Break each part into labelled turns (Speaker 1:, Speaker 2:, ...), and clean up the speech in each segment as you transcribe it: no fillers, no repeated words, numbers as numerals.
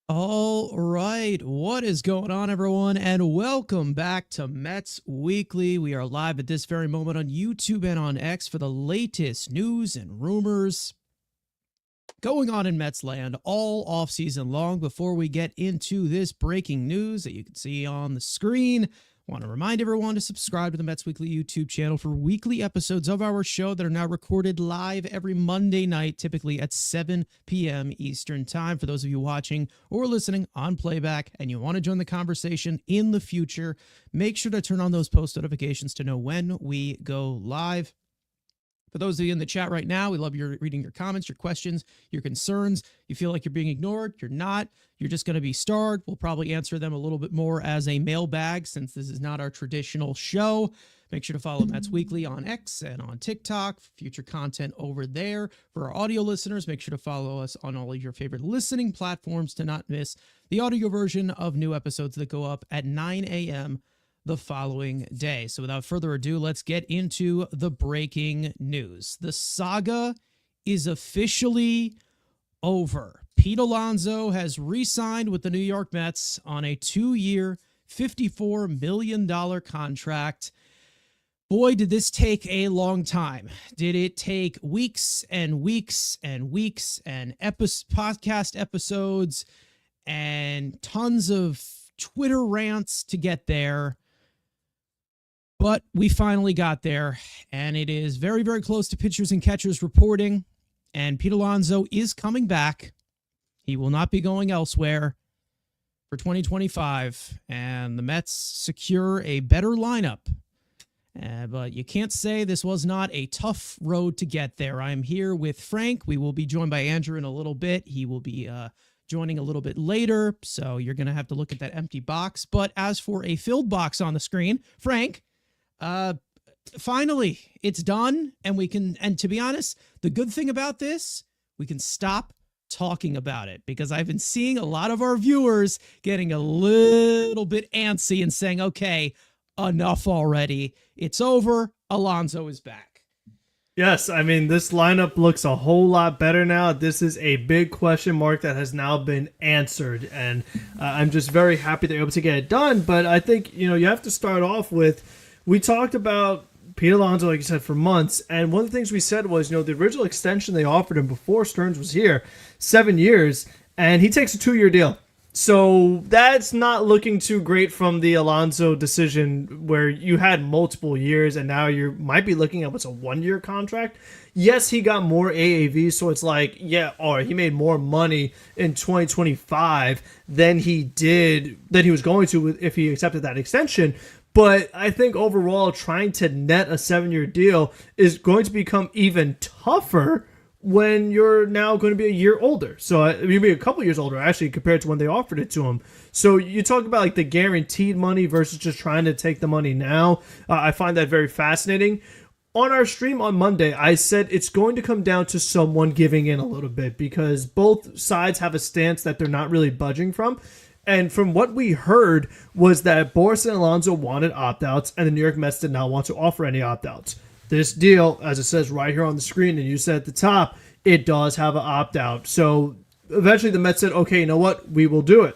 Speaker 1: All right, what is going on, everyone? And welcome back to Mets Weekly. We are live at this very moment on YouTube and on X for the latest news and rumors going on in Mets land all offseason long. Before we get into this breaking news that you can see on the screen, I want to remind everyone to subscribe to the Mets Weekly YouTube channel for weekly episodes of our show that are now recorded live every Monday night, typically at 7 p.m. Eastern Time. For those of you watching or listening on playback and you want to join the conversation in the future, make sure to turn on those post notifications to know when we go live. For those of you in the chat right now, we love reading your comments, your questions, your concerns. You feel like you're being ignored, you're not. You're just going to be starred. We'll probably answer them a little bit more as a mailbag since this is not our traditional show. Make sure to follow Mets Weekly on X and on TikTok for future content over there. For our audio listeners, make sure to follow us on all of your favorite listening platforms to not miss the audio version of new episodes that go up at 9 a.m. the following day. So without further ado, let's get into the breaking news. The saga is officially over. Pete Alonso has re-signed with the New York Mets on a 2-year, $54 million contract. Boy, did this take a long time. Did it take weeks and weeks and weeks and podcast episodes and tons of Twitter rants to get there? But we finally got there, and it is very, very close to pitchers and catchers reporting, and Pete Alonso is coming back. He will not be going elsewhere for 2025, and the Mets secure a better lineup. But you can't say this was not a tough road to get there. I'm here with Frank. We will be joined by Andrew in a little bit. He will be joining a little bit later, so you're going to have to look at that empty box. But as for a filled box on the screen, Frank, finally, it's done, and to be honest, the good thing about this, we can stop talking about it, because I've been seeing a lot of our viewers getting a little bit antsy and saying, okay, enough already. It's over. Alonso is back.
Speaker 2: Yes, I mean, this lineup looks a whole lot better now. This is a big question mark that has now been answered, and I'm just very happy they're able to get it done. But I think, you have to start off with, we talked about Pete Alonso, like you said, for months, and one of the things we said was, the original extension they offered him before Stearns was here, 7 years, and he takes a 2-year deal. So that's not looking too great from the Alonso decision, where you had multiple years and now you might be looking at what's a 1-year contract. Yes, he got more AAV, so it's like, yeah, or he made more money in 2025 than he was going to if he accepted that extension. But I think overall, trying to net a 7-year deal is going to become even tougher when you're now going to be a year older. So you'll be a couple years older, actually, compared to when they offered it to him. So you talk about like the guaranteed money versus just trying to take the money now. I find that very fascinating. On our stream on Monday, I said it's going to come down to someone giving in a little bit, because both sides have a stance that they're not really budging from. And from what we heard was that Boris and Alonso wanted opt-outs, and the New York Mets did not want to offer any opt-outs. This deal, as it says right here on the screen, and you said at the top, it does have an opt-out. So eventually the Mets said, okay, you know what? We will do it.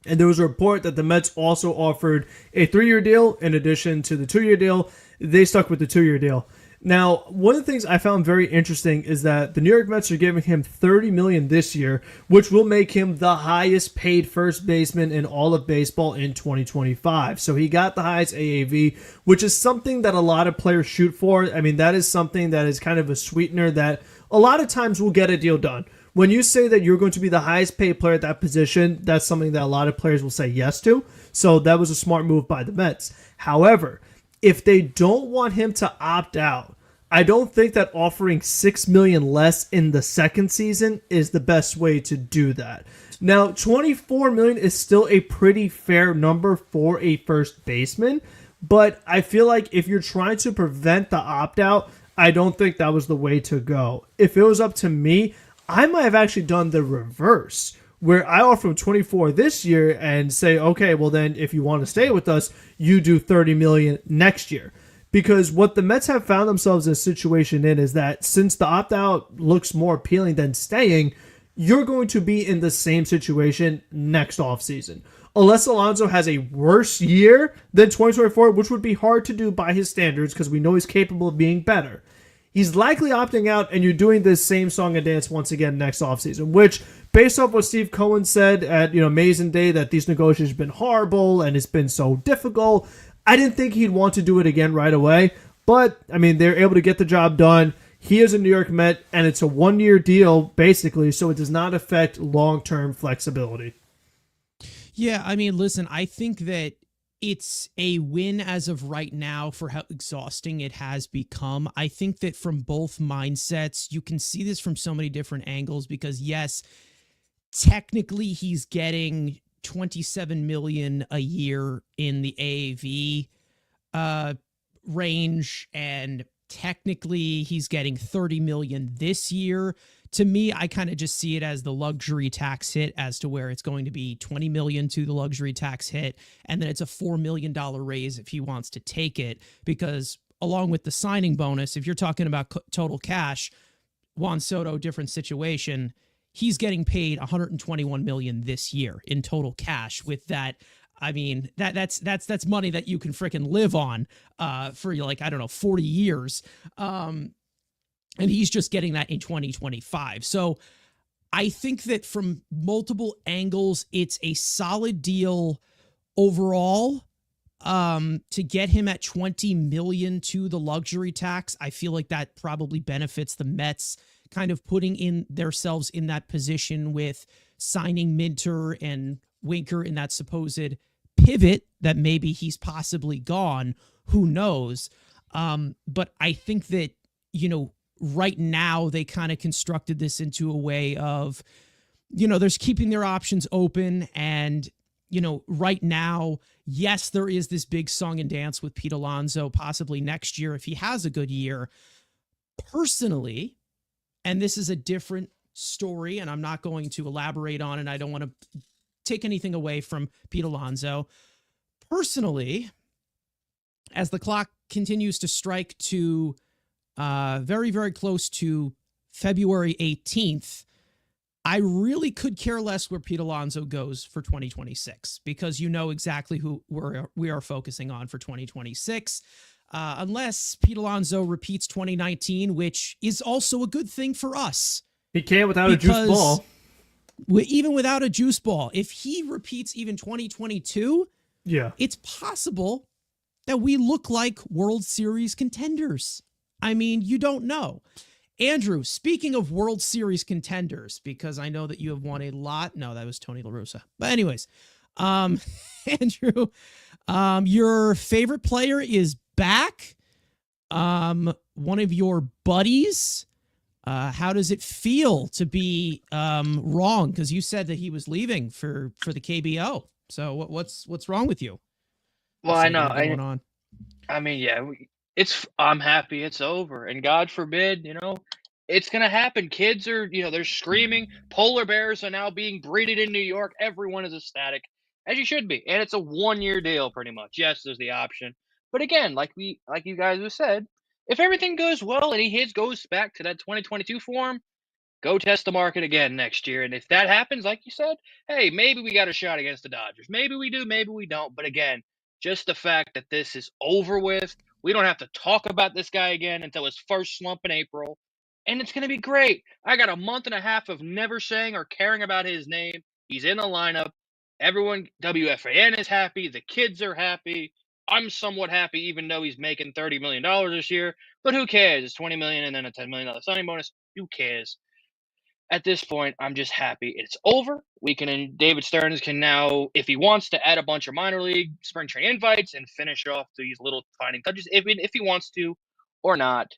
Speaker 2: And there was a report that the Mets also offered a 3-year deal in addition to the 2-year deal. They stuck with the 2-year deal. Now, one of the things I found very interesting is that the New York Mets are giving him $30 million this year, which will make him the highest paid first baseman in all of baseball in 2025. So he got the highest AAV, which is something that a lot of players shoot for. I mean, that is something that is kind of a sweetener that a lot of times will get a deal done. When you say that you're going to be the highest paid player at that position, that's something that a lot of players will say yes to. So that was a smart move by the Mets. However, if they don't want him to opt out, I don't think that offering $6 million less in the second season is the best way to do that. Now, $24 million is still a pretty fair number for a first baseman, but I feel like if you're trying to prevent the opt-out, I don't think that was the way to go. If it was up to me, I might have actually done the reverse, where I offer him 24 this year and say, okay, well then if you want to stay with us, you do $30 million next year. Because what the Mets have found themselves in a situation in is that since the opt-out looks more appealing than staying, you're going to be in the same situation next offseason. Unless Alonso has a worse year than 2024, which would be hard to do by his standards because we know he's capable of being better. He's likely opting out, and you're doing this same song and dance once again next offseason, which, based off what Steve Cohen said at Amazing Day, that these negotiations have been horrible and it's been so difficult, I didn't think he'd want to do it again right away. But, I mean, they're able to get the job done. He is a New York Met, and it's a one-year deal, basically, so it does not affect long-term flexibility.
Speaker 1: Yeah, I mean, listen, I think that it's a win as of right now for how exhausting it has become. I think that from both mindsets, you can see this from so many different angles because, yes, technically he's getting $27 million a year in the AAV range, and technically he's getting $30 million this year. To me, I kind of just see it as the luxury tax hit as to where it's going to be $20 million to the luxury tax hit. And then it's a $4 million raise if he wants to take it, because along with the signing bonus, if you're talking about total cash, Juan Soto, different situation. He's getting paid $121 million this year in total cash. With that, I mean, that's money that you can freaking live on for, like, I don't know, 40 years. And he's just getting that in 2025. So I think that from multiple angles, it's a solid deal overall. To get him at $20 million to the luxury tax, I feel like that probably benefits the Mets, kind of putting in themselves in that position with signing Minter and Winker in that supposed pivot that maybe he's possibly gone. Who knows? But I think that, right now they kind of constructed this into a way of, there's keeping their options open. And, right now, yes, there is this big song and dance with Pete Alonso, possibly next year if he has a good year. Personally, and this is a different story, and I'm not going to elaborate on it. I don't want to take anything away from Pete Alonso. Personally, as the clock continues to strike to very, very close to February 18th, I really could care less where Pete Alonso goes for 2026, because exactly who we are focusing on for 2026. Unless Pete Alonso repeats 2019, which is also a good thing for us.
Speaker 2: He can't without a juice ball.
Speaker 1: Even without a juice ball, if he repeats even 2022,
Speaker 2: yeah,
Speaker 1: it's possible that we look like World Series contenders. I mean, you don't know. Andrew, speaking of World Series contenders, because I know that you have won a lot. No, that was Tony La Russa. But anyways, Andrew, your favorite player is back. One of your buddies. How does it feel to be wrong? Because you said that he was leaving for the KBO. So what's wrong with you?
Speaker 3: Well, I know.
Speaker 1: Going on?
Speaker 3: I mean, yeah, I'm happy it's over, and God forbid, it's gonna happen. Kids are, they're screaming. Polar bears are now being breeded in New York. Everyone is ecstatic, as you should be, and it's a 1-year deal, pretty much. Yes, there's the option, but again, like you guys have said, if everything goes well and he goes back to that 2022 form, go test the market again next year. And if that happens, like you said, hey, maybe we got a shot against the Dodgers. Maybe we do, maybe we don't. But again, just the fact that this is over with, we don't have to talk about this guy again until his first slump in April. And it's going to be great. I got a month and a half of never saying or caring about his name. He's in the lineup. Everyone, WFAN is happy. The kids are happy. I'm somewhat happy, even though he's making $30 million this year. But who cares? It's $20 million and then a $10 million signing bonus. Who cares? At this point, I'm just happy it's over. David Stearns can now, if he wants to, add a bunch of minor league spring training invites and finish off these little finding touches, if he wants to or not.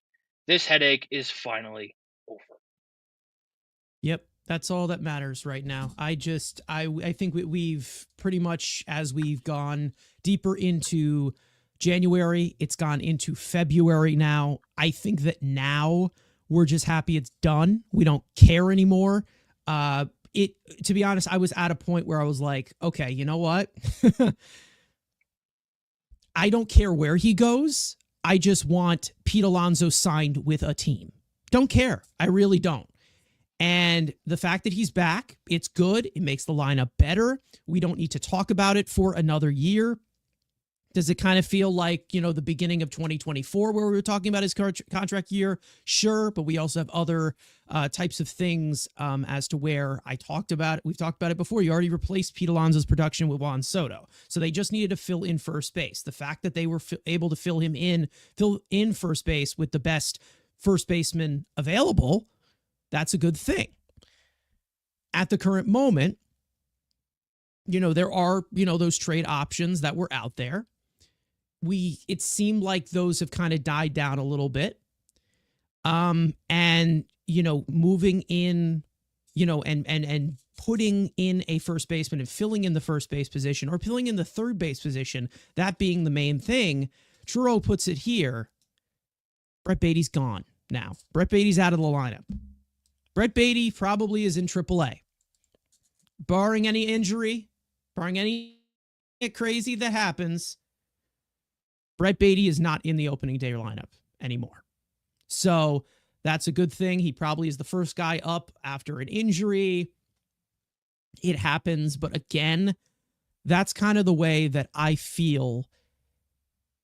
Speaker 3: This headache is finally over.
Speaker 1: Yep, that's all that matters right now. I think we've pretty much, as we've gone deeper into January, it's gone into February now. I think that now we're just happy it's done. We don't care anymore. To be honest, I was at a point where I was like, okay, you know what? I don't care where he goes. I just want Pete Alonso signed with a team. Don't care. I really don't. And the fact that he's back, it's good. It makes the lineup better. We don't need to talk about it for another year. Does it kind of feel like, the beginning of 2024 where we were talking about his contract year? Sure, but we also have other types of things as to where we've talked about it before. You already replaced Pete Alonso's production with Juan Soto. So they just needed to fill in first base. The fact that they were able to fill in first base with the best first baseman available, that's a good thing. At the current moment, there are, those trade options that were out there. It seemed like those have kind of died down a little bit. And, moving in, and putting in a first baseman and filling in the first base position or filling in the third base position, that being the main thing. Truro puts it here. Brett Baty's gone now. Brett Baty's out of the lineup. Brett Baty probably is in AAA. Barring any injury, barring any crazy that happens, Brett Baty is not in the opening day lineup anymore. So that's a good thing. He probably is the first guy up after an injury. It happens. But again, that's kind of the way that I feel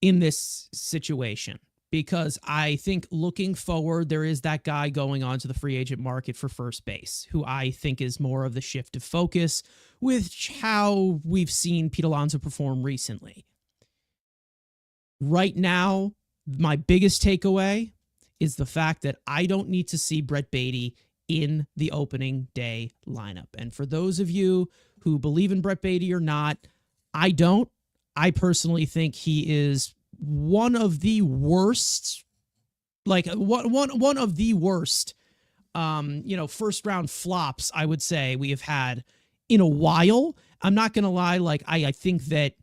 Speaker 1: in this situation. Because I think looking forward, there is that guy going on to the free agent market for first base, who I think is more of the shift of focus with how we've seen Pete Alonso perform recently. Right now, my biggest takeaway is the fact that I don't need to see Brett Baty in the opening day lineup. And for those of you who believe in Brett Baty or not, I don't. I personally think he is one of the worst, one of the worst, first round flops, I would say, we have had in a while. I'm not going to lie. I think that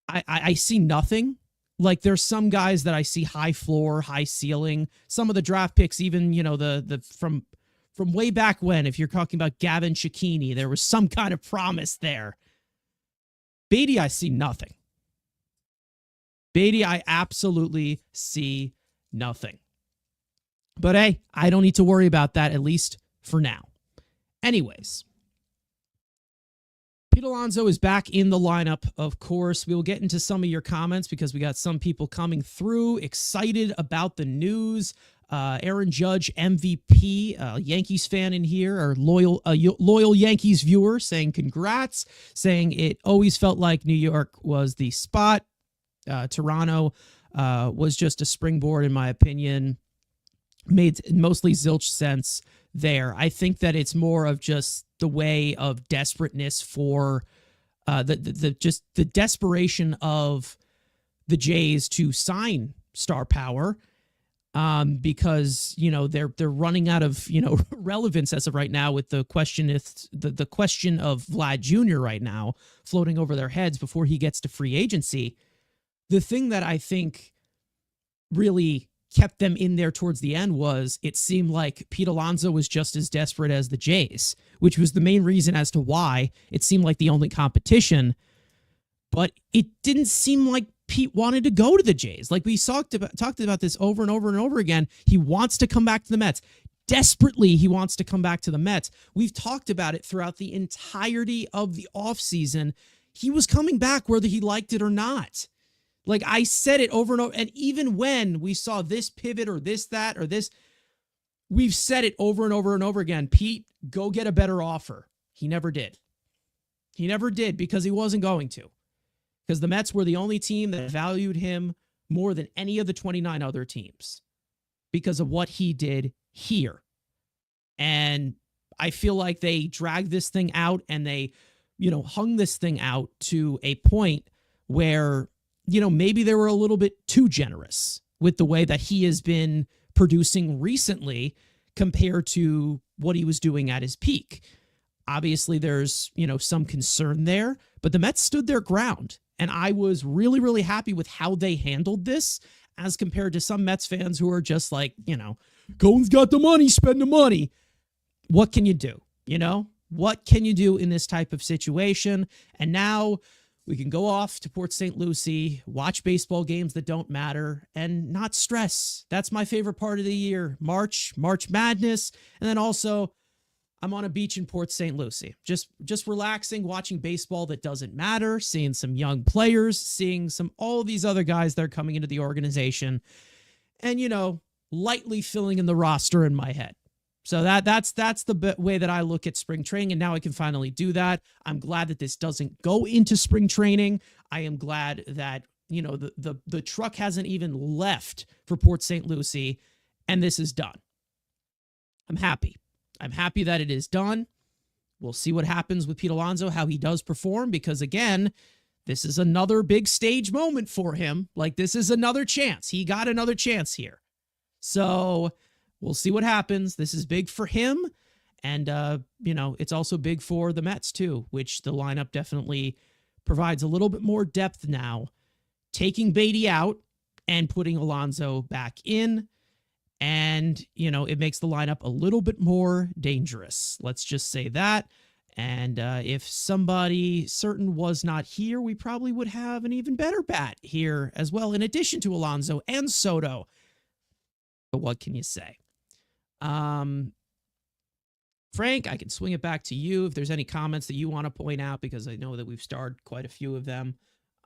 Speaker 1: I see nothing. There's some guys that I see high floor, high ceiling. Some of the draft picks, even, the from way back when, if you're talking about Gavin Cecchini, there was some kind of promise there. Baty, I see nothing. Baty, I absolutely see nothing. But hey, I don't need to worry about that, at least for now. Anyways, Pete Alonso is back in the lineup, of course. We will get into some of your comments because we got some people coming through excited about the news. Aaron Judge, MVP, Yankees fan in here, or loyal Yankees viewer, saying congrats, saying it always felt like New York was the spot. Toronto was just a springboard, in my opinion. Made mostly zilch sense there. I think that it's more of just the way of desperateness for the desperation of the Jays to sign star power, because they're running out of relevance as of right now with the question of Vlad Jr. right now floating over their heads before he gets to free agency. The thing that I think really kept them in there towards the end was it seemed like Pete Alonso was just as desperate as the Jays, which was the main reason as to why it seemed like the only competition. But it didn't seem like Pete wanted to go to the Jays. We talked about this over and over and over again. He wants to come back to the Mets. Desperately, he wants to come back to the Mets. We've talked about it throughout the entirety of the offseason. He was coming back whether he liked it or not. I said it over and over. And even when we saw this pivot or this, that, or this, we've said it over and over and over again. Pete, go get a better offer. He never did. He never did because he wasn't going to. Because the Mets were the only team that valued him more than any of the 29 other teams because of what he did here. And I feel like they dragged this thing out and they, hung this thing out to a point where maybe they were a little bit too generous with the way that he has been producing recently compared to what he was doing at his peak. Obviously, there's, some concern there, but the Mets stood their ground. And I was really, really happy with how they handled this as compared to some Mets fans who are just like, Cohen's got the money, spend the money. What can you do? What can you do in this type of situation? And now we can go off to Port St. Lucie, watch baseball games that don't matter, and not stress. That's my favorite part of the year. March Madness, and then also I'm on a beach in Port St. Lucie, just relaxing, watching baseball that doesn't matter, seeing some young players, seeing all these other guys that are coming into the organization, and lightly filling in the roster in my head. So that's the way that I look at spring training, and now I can finally do that. I'm glad that this doesn't go into spring training. I am glad that the truck hasn't even left for Port St. Lucie, and this is done. I'm happy. I'm happy that it is done. We'll see what happens with Pete Alonso, how he does perform, because again, this is another big stage moment for him. Like, this is another chance. He got another chance here. So we'll see what happens. This is big for him. And, it's also big for the Mets too, which the lineup definitely provides a little bit more depth now, taking Beatty out and putting Alonso back in. And, it makes the lineup a little bit more dangerous. Let's just say that. And if somebody certain was not here, we probably would have an even better bat here as well, in addition to Alonso and Soto. But what can you say? Frank, I can swing it back to you if there's any comments that you want to point out, because I know that we've starred quite a few of them.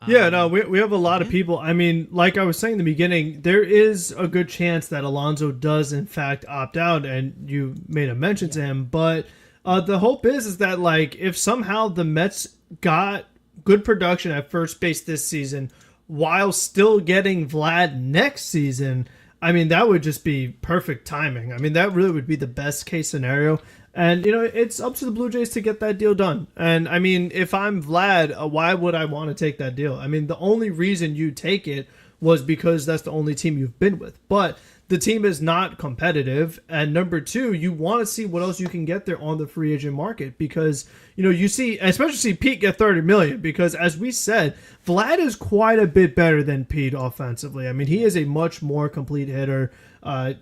Speaker 2: Yeah, no, we have a lot of people. I mean, like I was saying in the beginning, there is a good chance that Alonso does, in fact, opt out, and you made a mention to him. But the hope is that, like, if somehow the Mets got good production at first base this season while still getting Vlad next season, I mean, that would just be perfect timing. I mean, that really would be the best case scenario. And, it's up to the Blue Jays to get that deal done. And, I mean, if I'm Vlad, why would I want to take that deal? I mean, the only reason you take it was because that's the only team you've been with. But the team is not competitive. And number two, you want to see what else you can get there on the free agent market. Because, you see, especially see Pete get $30 million. Because, as we said, Vlad is quite a bit better than Pete offensively. I mean, he is a much more complete hitter.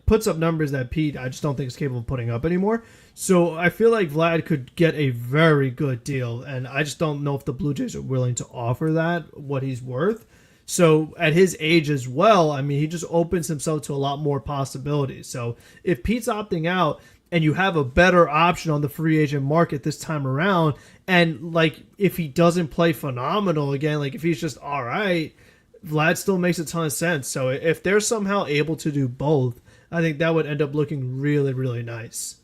Speaker 2: Puts up numbers that Pete, I just don't think is capable of putting up anymore. So I feel like Vlad could get a very good deal, and I just don't know if the Blue Jays are willing to offer that, what he's worth. So at his age as well, I mean, he just opens himself to a lot more possibilities. So if Pete's opting out and you have a better option on the free agent market this time around, and like if he doesn't play phenomenal again, like if he's just all right, Vlad still makes a ton of sense. So if they're somehow able to do both, I think that would end up looking really, really nice.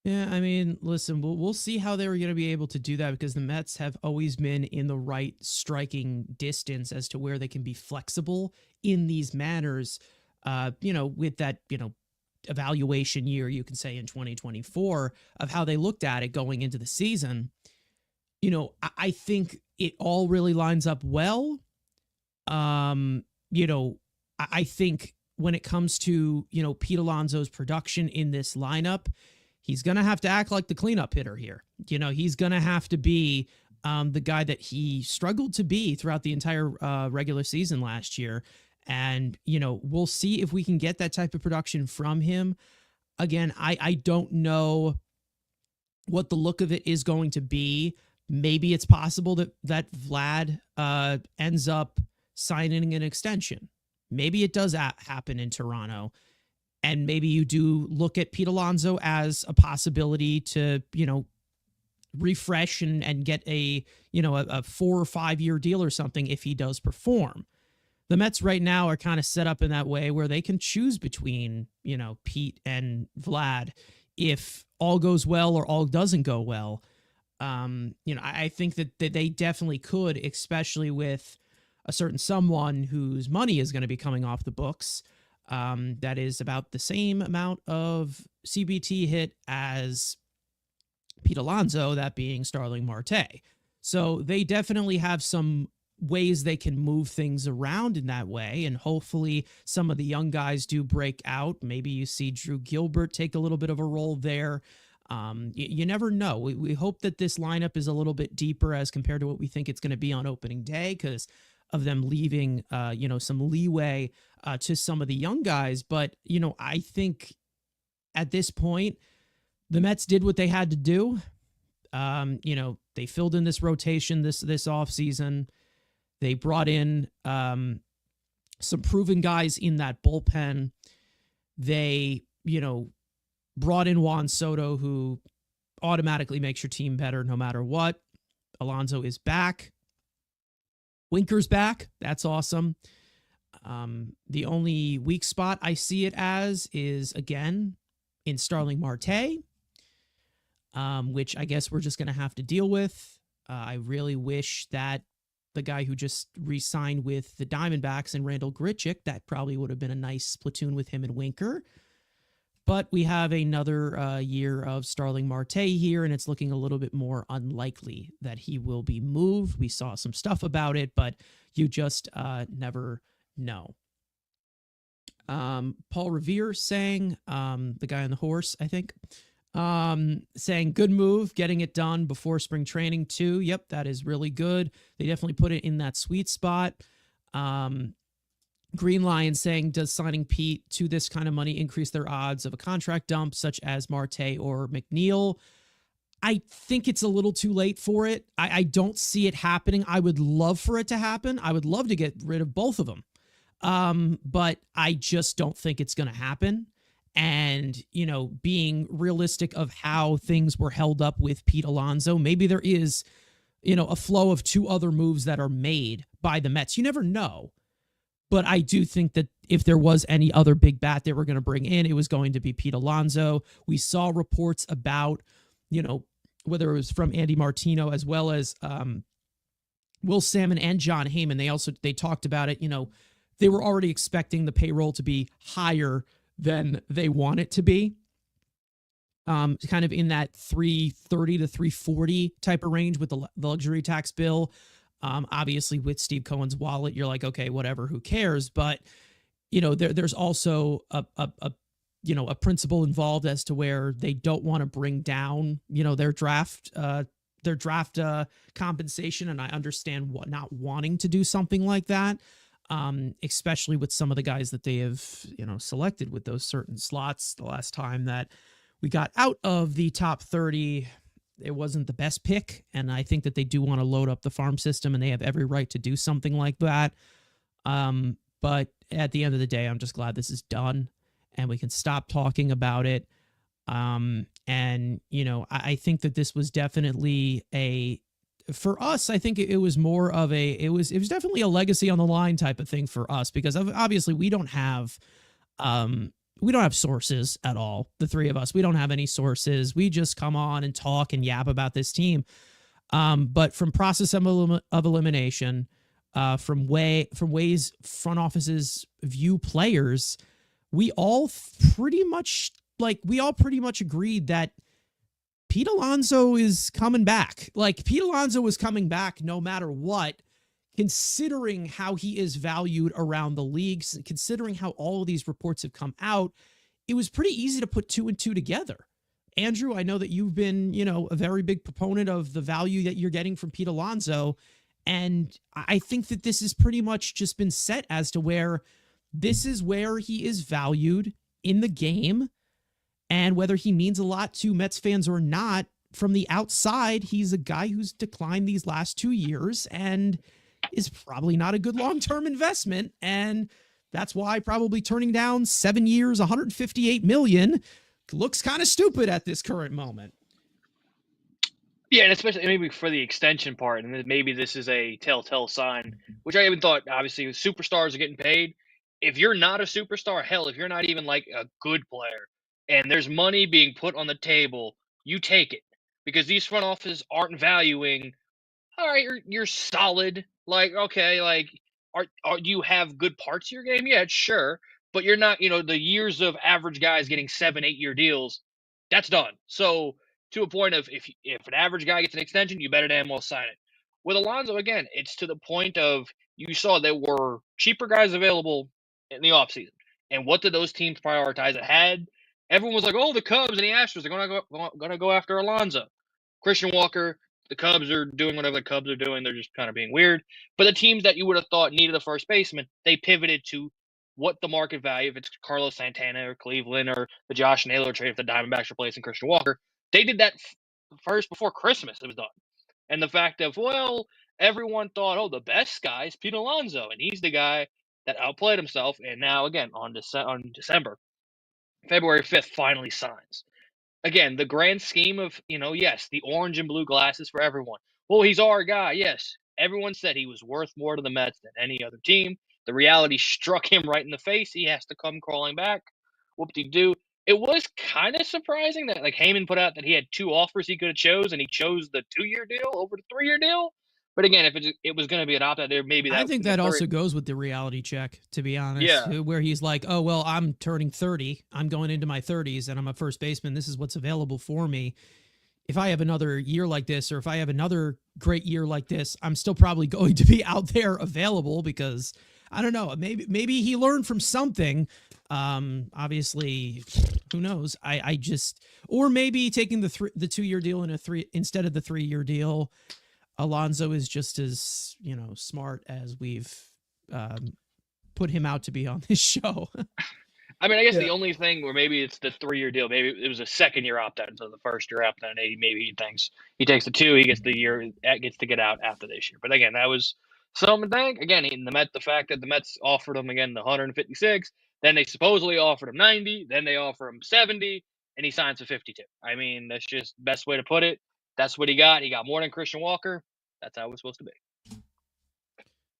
Speaker 1: Yeah, I mean, listen, we'll see how they were going to be able to do that, because the Mets have always been in the right striking distance as to where they can be flexible in these manners, with that, evaluation year, you can say, in 2024 of how they looked at it going into the season. I think it all really lines up well. I think when it comes to, Pete Alonso's production in this lineup, he's going to have to act like the cleanup hitter here. He's going to have to be the guy that he struggled to be throughout the entire regular season last year. And, we'll see if we can get that type of production from him. Again, I don't know what the look of it is going to be. Maybe it's possible that Vlad ends up signing an extension. Maybe it does happen in Toronto. And maybe you do look at Pete Alonso as a possibility to, refresh and get a 4 or 5 year deal or something if he does perform. The Mets right now are kind of set up in that way where they can choose between, Pete and Vlad if all goes well or all doesn't go well. I think that they definitely could, especially with a certain someone whose money is going to be coming off the books. That is about the same amount of CBT hit as Pete Alonso, that being Starling Marte. So they definitely have some ways they can move things around in that way, and hopefully some of the young guys do break out. Maybe you see Drew Gilbert take a little bit of a role there. You never know. We hope that this lineup is a little bit deeper as compared to what we think it's going to be on opening day, because of them leaving, some leeway to some of the young guys. But, I think at this point, the Mets did what they had to do. They filled in this rotation this offseason. They brought in some proven guys in that bullpen. They, brought in Juan Soto, who automatically makes your team better no matter what. Alonso is back. Winker's back. That's awesome. The only weak spot I see it as is, again, in Starling Marte, which I guess we're just going to have to deal with. I really wish that the guy who just re-signed with the Diamondbacks and Randall Grichuk, that probably would have been a nice platoon with him and Winker. But we have another year of Starling Marte here, and it's looking a little bit more unlikely that he will be moved. We saw some stuff about it, but you just never know. Paul Revere saying, the guy on the horse, I think, saying, good move, getting it done before spring training too. Yep, that is really good. They definitely put it in that sweet spot. Green Lion saying, does signing Pete to this kind of money increase their odds of a contract dump such as Marte or McNeil? I think it's a little too late for it. I don't see it happening. I would love for it to happen. I would love to get rid of both of them. But I just don't think it's going to happen. And, you know, being realistic of how things were held up with Pete Alonso, maybe there is, you know, a flow of two other moves that are made by the Mets. You never know. But I do think that if there was any other big bat they were going to bring in, it was going to be Pete Alonso. We saw reports about, you know, whether it was from Andy Martino as well as Will Salmon and John Heyman. They talked about it. You know, they were already expecting the payroll to be higher than they want it to be. Kind of in that 330 to 340 type of range with the luxury tax bill. Obviously, with Steve Cohen's wallet, you're like, okay, whatever, who cares? But you know, there's also a principle involved as to where they don't want to bring down, you know, their draft compensation, and I understand not wanting to do something like that, especially with some of the guys that they have, you know, selected with those certain slots. The last time that we got out of the top 30. It wasn't the best pick, and I think that they do want to load up the farm system, and they have every right to do something like that. But at the end of the day, I'm just glad this is done, and we can stop talking about it. And, you know, I think that this was definitely for us, I think it was more of it was definitely a legacy on the line type of thing for us, because obviously we don't have sources at all. The three of us, we don't have any sources. We just come on and talk and yap about this team. But from process of elimination, from ways front offices view players, we all pretty much agreed that Pete Alonso is coming back. Like, Pete Alonso was coming back no matter what, considering how he is valued around the leagues, considering how all of these reports have come out. It was pretty easy to put two and two together. Andrew, I know that you've been, you know, a very big proponent of the value that you're getting from Pete Alonso. And I think that this has pretty much just been set as to where this is where he is valued in the game. And whether he means a lot to Mets fans or not, from the outside, he's a guy who's declined these last 2 years and is probably not a good long-term investment. And that's why probably turning down 7 years, $158 million looks kind of stupid at this current moment.
Speaker 3: Yeah, and especially maybe for the extension part, and maybe this is a telltale sign, which I even thought, obviously, superstars are getting paid. If you're not a superstar, hell, if you're not even like a good player, and there's money being put on the table, you take it, because these front offices aren't valuing. All right, you're solid. Like, okay, like, do you have good parts of your game? Yeah, sure, but you're not. You know, the years of average guys getting 7-8 year deals, that's done. So, to a point of, if an average guy gets an extension, you better damn well sign it. With Alonso, again, it's to the point of, you saw there were cheaper guys available in the offseason. And what did those teams prioritize? It had everyone was like, oh, the Cubs and the Astros are gonna go after Alonso. Christian Walker, the Cubs are doing whatever the Cubs are doing. They're just kind of being weird. But the teams that you would have thought needed a first baseman, they pivoted to what the market value, if it's Carlos Santana or Cleveland or the Josh Naylor trade, if the Diamondbacks replacing Christian Walker, they did that first before Christmas it was done. And the fact of, well, everyone thought, oh, the best guy is Pete Alonso, and he's the guy that outplayed himself. And now, again, on December, February 5th finally signs. Again, the grand scheme of, yes, the orange and blue glasses for everyone. Well, he's our guy. Yes. Everyone said he was worth more to the Mets than any other team. The reality struck him right in the face. He has to come crawling back. Whoop-de-doo. It was kind of surprising that like Heyman put out that he had 2 offers he could have chose, and he chose the 2-year deal over the 3-year deal. But again, if it was going to be an opt-out there, maybe that
Speaker 1: I think that also goes with the reality check, to be honest.
Speaker 3: Yeah.
Speaker 1: Where he's like, oh, well, I'm turning 30. I'm going into my 30s, and I'm a first baseman. This is what's available for me. If I have another year like this, or if I have another great year like this, I'm still probably going to be out there available because, I don't know, maybe he learned from something. Obviously, who knows? I just, or maybe taking the 2-year deal instead of the 3-year deal. Alonso is just as, smart as we've put him out to be on this show.
Speaker 3: I mean, I guess the only thing where maybe it's the 3-year deal, maybe it was a 2nd-year opt-out instead of the 1st-year opt-out, and maybe he thinks he takes the 2, he gets the year, gets to get out after this year. But again, that was something to think. Again, the fact that the Mets offered him again the 156, then they supposedly offered him 90, then they offer him 70, and he signs for 52. I mean, that's just the best way to put it. That's what he got. He got more than Christian Walker. That's how it was supposed to be.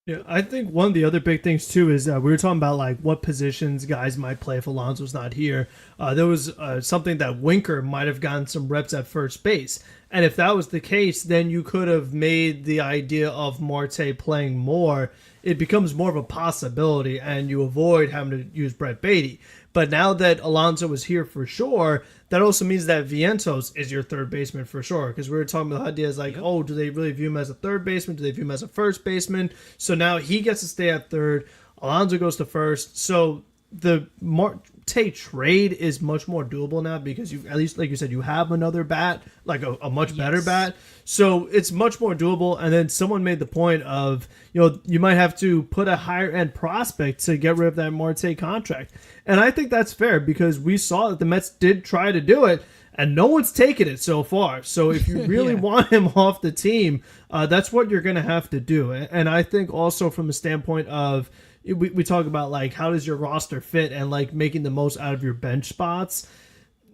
Speaker 2: Yeah, I think one of the other big things too is we were talking about like what positions guys might play if Alonso's not here. There was something that Winker might have gotten some reps at first base, and if that was the case, then you could have made the idea of Marte playing more. It becomes more of a possibility, and you avoid having to use Brett Beatty. But now that Alonso is here for sure, that also means that Vientos is your third baseman for sure. Because we were talking about ideas like, oh, do they really view him as a third baseman? Do they view him as a first baseman? So now he gets to stay at third. Alonso goes to first. So the Marte trade is much more doable now because you, at least like you said, you have another bat, like a much better bat. So it's much more doable. And then someone made the point of, you might have to put a higher end prospect to get rid of that Marte contract. And I think that's fair because we saw that the Mets did try to do it and no one's taken it so far. So if you really want him off the team, that's what you're going to have to do. And I think also from the standpoint of, we talk about like how does your roster fit and like making the most out of your bench spots.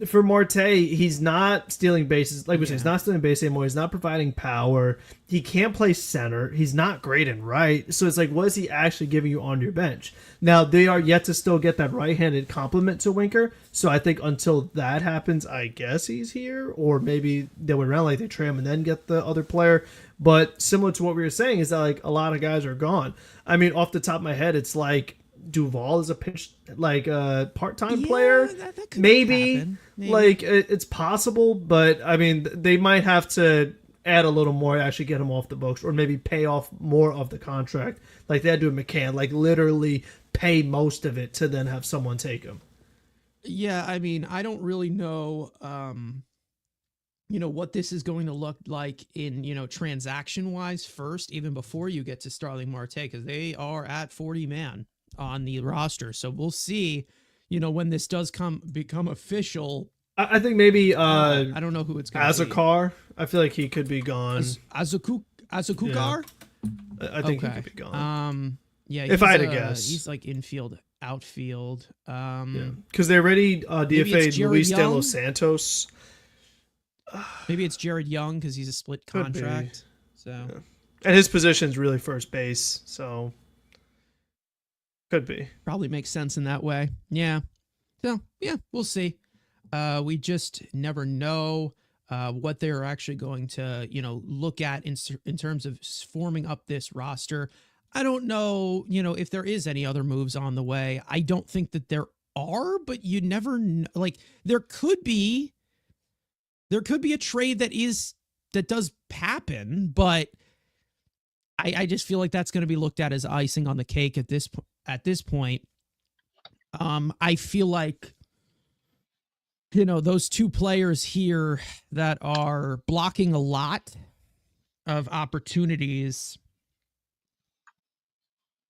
Speaker 2: For Marte, he's not stealing bases. Like we said, he's not stealing base anymore. He's not providing power. He can't play center. He's not great in right. So it's like, what is he actually giving you on your bench? Now, they are yet to still get that right-handed complement to Winker. So I think until that happens, I guess he's here. Or maybe they would around like they trade him and then get the other player. But similar to what we were saying is that like a lot of guys are gone. I mean, off the top of my head, it's like Duvall is a pitch like a part-time player.
Speaker 1: That could
Speaker 2: maybe like it's possible, but I mean they might have to add a little more to actually get him off the books, or maybe pay off more of the contract like they had to do McCann, like literally pay most of it to then have someone take him.
Speaker 1: Yeah, I mean, I don't really know what this is going to look like in, transaction wise first, even before you get to Starling Marte, because they are at 40 man on the roster. So we'll see, when this does become official.
Speaker 2: I think maybe
Speaker 1: I don't know who it's going to be.
Speaker 2: Azakar. I feel like he could be gone.
Speaker 1: Azakukar?
Speaker 2: Yeah. I think he could be gone.
Speaker 1: Yeah.
Speaker 2: If I had to guess,
Speaker 1: he's like infield, outfield.
Speaker 2: Because they already DFA'd Luis De Los Santos.
Speaker 1: Maybe it's Jared Young because he's a split contract. So,
Speaker 2: and his position's really first base, so could be.
Speaker 1: Probably makes sense in that way. Yeah. So yeah, we'll see. We just never know what they're actually going to, look at in terms of forming up this roster. I don't know, if there is any other moves on the way. I don't think that there are, but you never know. Like there could be a trade that does happen, but I just feel like that's going to be looked at as icing on the cake at this point. I feel like, those two players here that are blocking a lot of opportunities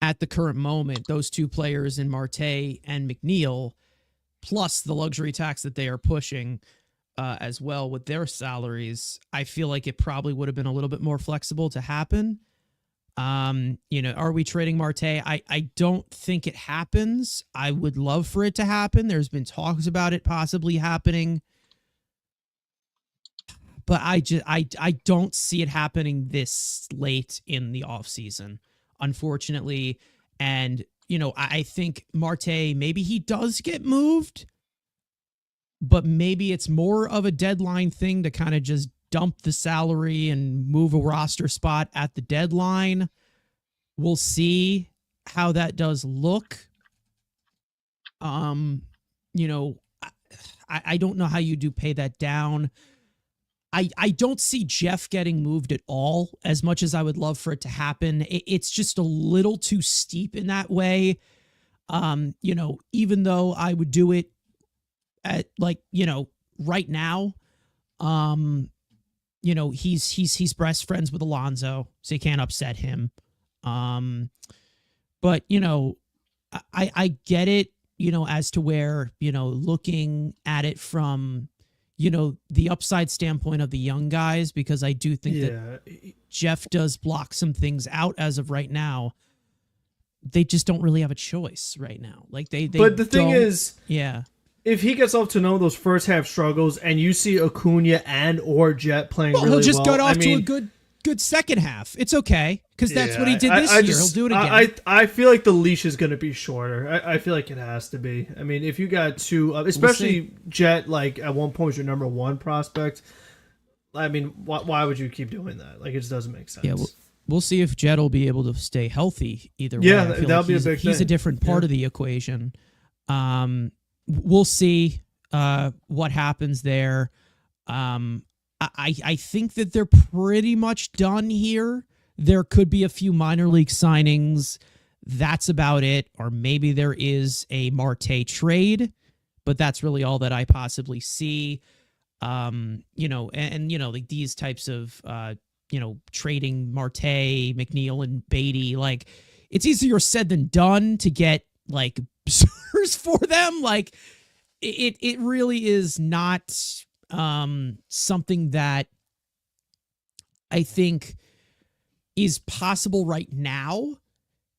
Speaker 1: at the current moment, those two players in Marte and McNeil, plus the luxury tax that they are pushing as well with their salaries, I feel like it probably would have been a little bit more flexible to happen. Are we trading Marte? I don't think it happens. I would love for it to happen. There's been talks about it possibly happening, but I don't see it happening this late in the offseason, unfortunately. And, I think Marte, maybe he does get moved, but maybe it's more of a deadline thing to kind of just dump the salary and move a roster spot at the deadline. We'll see how that does look. I don't know how you do pay that down. I don't see Jeff getting moved at all, as much as I would love for it to happen. It's just a little too steep in that way. Even though I would do it at right now, he's best friends with Alonso, so you can't upset him. But I get it, as to where, looking at it from, the upside standpoint of the young guys, because I do think that Jeff does block some things out as of right now. They just don't really have a choice right now. Like
Speaker 2: but the thing is,
Speaker 1: yeah,
Speaker 2: if he gets off to know those first half struggles and you see Acuna and or Jet playing really well,
Speaker 1: he'll just get off to a good second half. It's okay, because that's what he did this year. He'll do it again.
Speaker 2: I feel like the leash is going to be shorter. I feel like it has to be. I mean, if you got two, especially Jet, like at one point was your number one prospect. I mean, why would you keep doing that? Like, it just doesn't make sense.
Speaker 1: Yeah, we'll see if Jet will be able to stay healthy either way.
Speaker 2: Yeah, that'll be a big thing.
Speaker 1: He's a different part of the equation. We'll see what happens there. I think that they're pretty much done here. There could be a few minor league signings. That's about it. Or maybe there is a Marte trade, but that's really all that I possibly see. Like these types of, trading Marte, McNeil, and Beatty, like, it's easier said than done to get like starters for them. Like, it really is not something that I think is possible right now.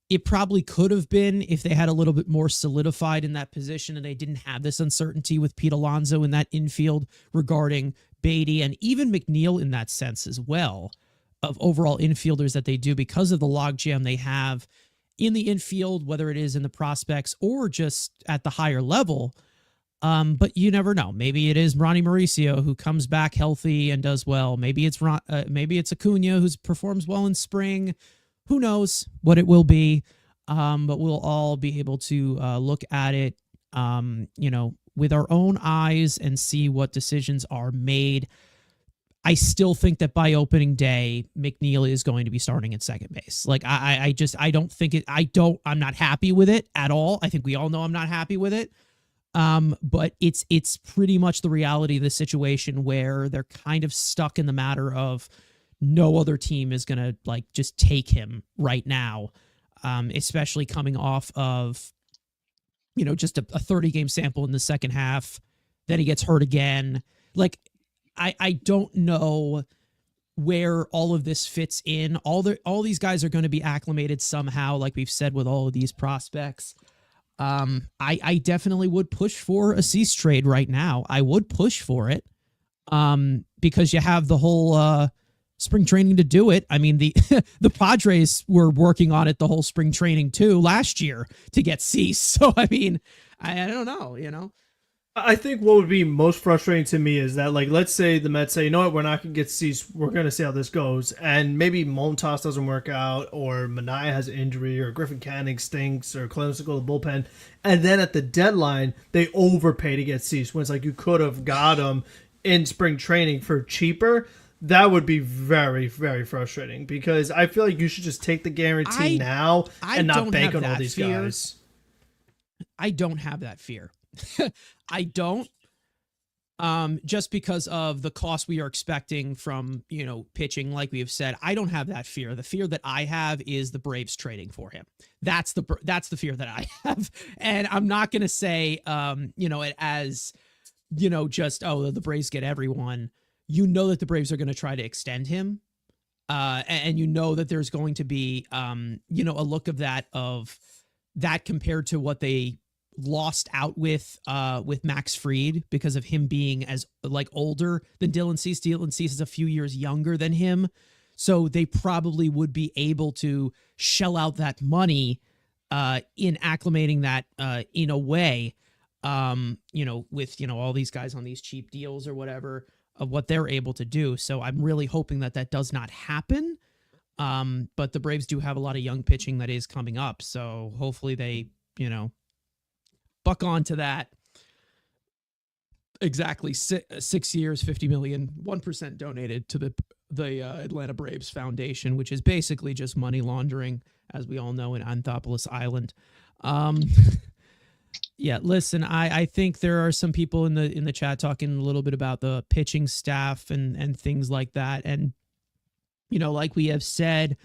Speaker 1: It probably could have been if they had a little bit more solidified in that position and they didn't have this uncertainty with Pete Alonso in that infield regarding Beatty and even McNeil in that sense as well, of overall infielders that they do, because of the logjam they have in the infield, whether it is in the prospects or just at the higher level. But you never know. Maybe it is Ronnie Mauricio who comes back healthy and does well. Maybe it's Acuna who performs well in spring. Who knows what it will be? But we'll all be able to look at it, with our own eyes and see what decisions are made. I still think that by opening day, McNeil is going to be starting at second base. Like, I'm not happy with it at all. I think we all know I'm not happy with it. But it's pretty much the reality of the situation where they're kind of stuck in the matter of no other team is going to like just take him right now. Especially coming off of, just a 30-game sample in the second half. Then he gets hurt again. Like, I don't know where all of this fits in. All these guys are going to be acclimated somehow, like we've said with all of these prospects. I definitely would push for a Cease trade right now. I would push for it, because you have the whole spring training to do it. I mean, the Padres were working on it the whole spring training too last year to get Cease. So I mean, I don't know.
Speaker 2: I think what would be most frustrating to me is that, like, let's say the Mets say, you know what, we're not going to get Cease. We're going to see how this goes. And maybe Montas doesn't work out, or Manaea has an injury, or Griffin Canning stinks, or Clemens to go to the bullpen. And then at the deadline, they overpay to get Cease, when it's like you could have got him in spring training for cheaper. That would be very, very frustrating, because I feel like you should just take the guarantee now and not bank on all these guys.
Speaker 1: I don't have that fear. I don't. Just because of the cost we are expecting from, pitching, like we have said, I don't have that fear. The fear that I have is the Braves trading for him. That's the fear that I have. And I'm not going to say, it as, just, the Braves get everyone. That the Braves are going to try to extend him. and you know that there's going to be, you know, a look of that compared to what they lost out with Max Fried because of him being as like older than Dylan Cease. Dylan Cease is a few years younger than him. So they probably would be able to shell out that money in acclimating that in a way, you know, with, you know, all these guys on these cheap deals or whatever of what they're able to do. So I'm really hoping that that does not happen. But the Braves do have a lot of young pitching that is coming up. So hopefully they, you know, buck on to that. Exactly 6 years, 50 million, 1% donated to the Atlanta Braves Foundation, which is basically just money laundering, as we all know, in Anthopoulos Island. Yeah, listen, I think there are some people in the chat talking a little bit about the pitching staff and things like that. And, you know, like we have said,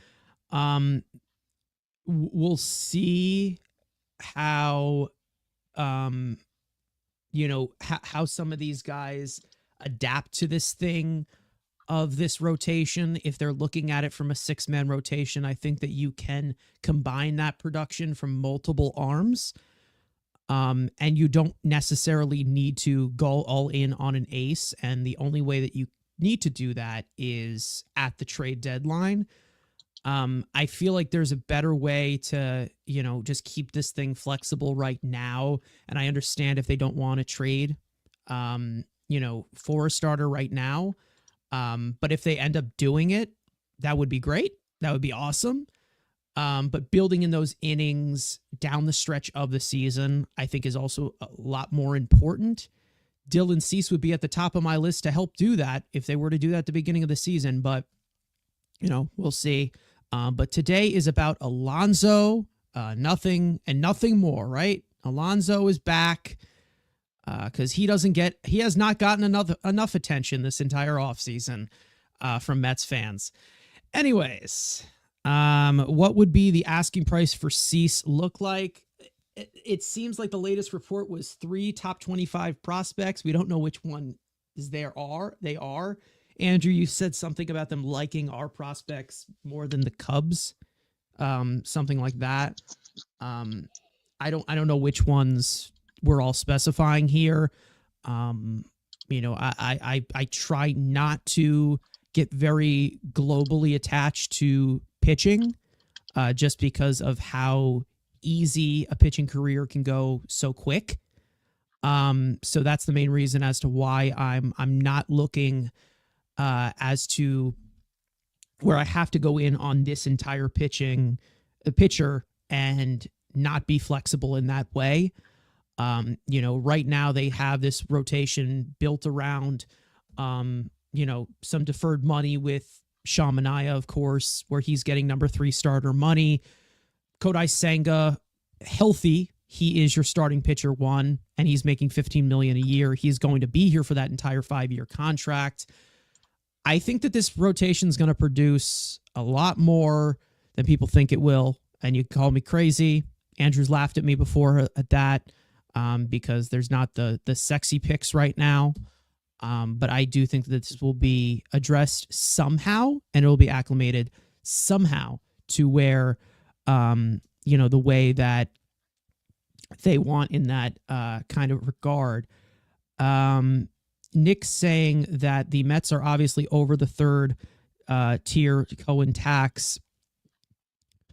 Speaker 1: we'll see how, you know, how some of these guys adapt to this thing of this rotation. If they're looking at it from a 6-man rotation, I think that you can combine that production from multiple arms. And you don't necessarily need to go all in on an ace. And the only way that you need to do that is at the trade deadline. I feel like there's a better way to, you know, just keep this thing flexible right now. And I understand if they don't want to trade, you know, for a starter right now. But if they end up doing it, that would be great. That would be awesome. But building in those innings down the stretch of the season, I think is also a lot more important. Dylan Cease would be at the top of my list to help do that if they were to do that at the beginning of the season. But, you know, we'll see. But today is about Alonso, nothing and nothing more, right? Alonso is back because he has not gotten enough attention this entire offseason from Mets fans. Anyways, what would be the asking price for Cease look like? It seems like the latest report was 3 top 25 prospects. We don't know which one they are. Andrew, you said something about them liking our prospects more than the Cubs, something like that. I don't know which ones we're all specifying here. You know, I try not to get very globally attached to pitching, just because of how easy a pitching career can go so quick. So that's the main reason as to why I'm not looking as to where I have to go in on this entire pitcher and not be flexible in that way. You know, right now they have this rotation built around, you know, some deferred money with Sean Manaea, of course, where he's getting number 3 starter money. Kodai Senga, healthy, he is your starting pitcher 1, and he's making $15 million a year. He's going to be here for that entire 5-year contract. I think that this rotation is going to produce a lot more than people think it will. And you call me crazy. Andrew's laughed at me before at that, because there's not the sexy picks right now. But I do think that this will be addressed somehow, and it will be acclimated somehow to where, you know, the way that they want in that kind of regard. Nick's saying that the Mets are obviously over the 3rd tier Cohen tax.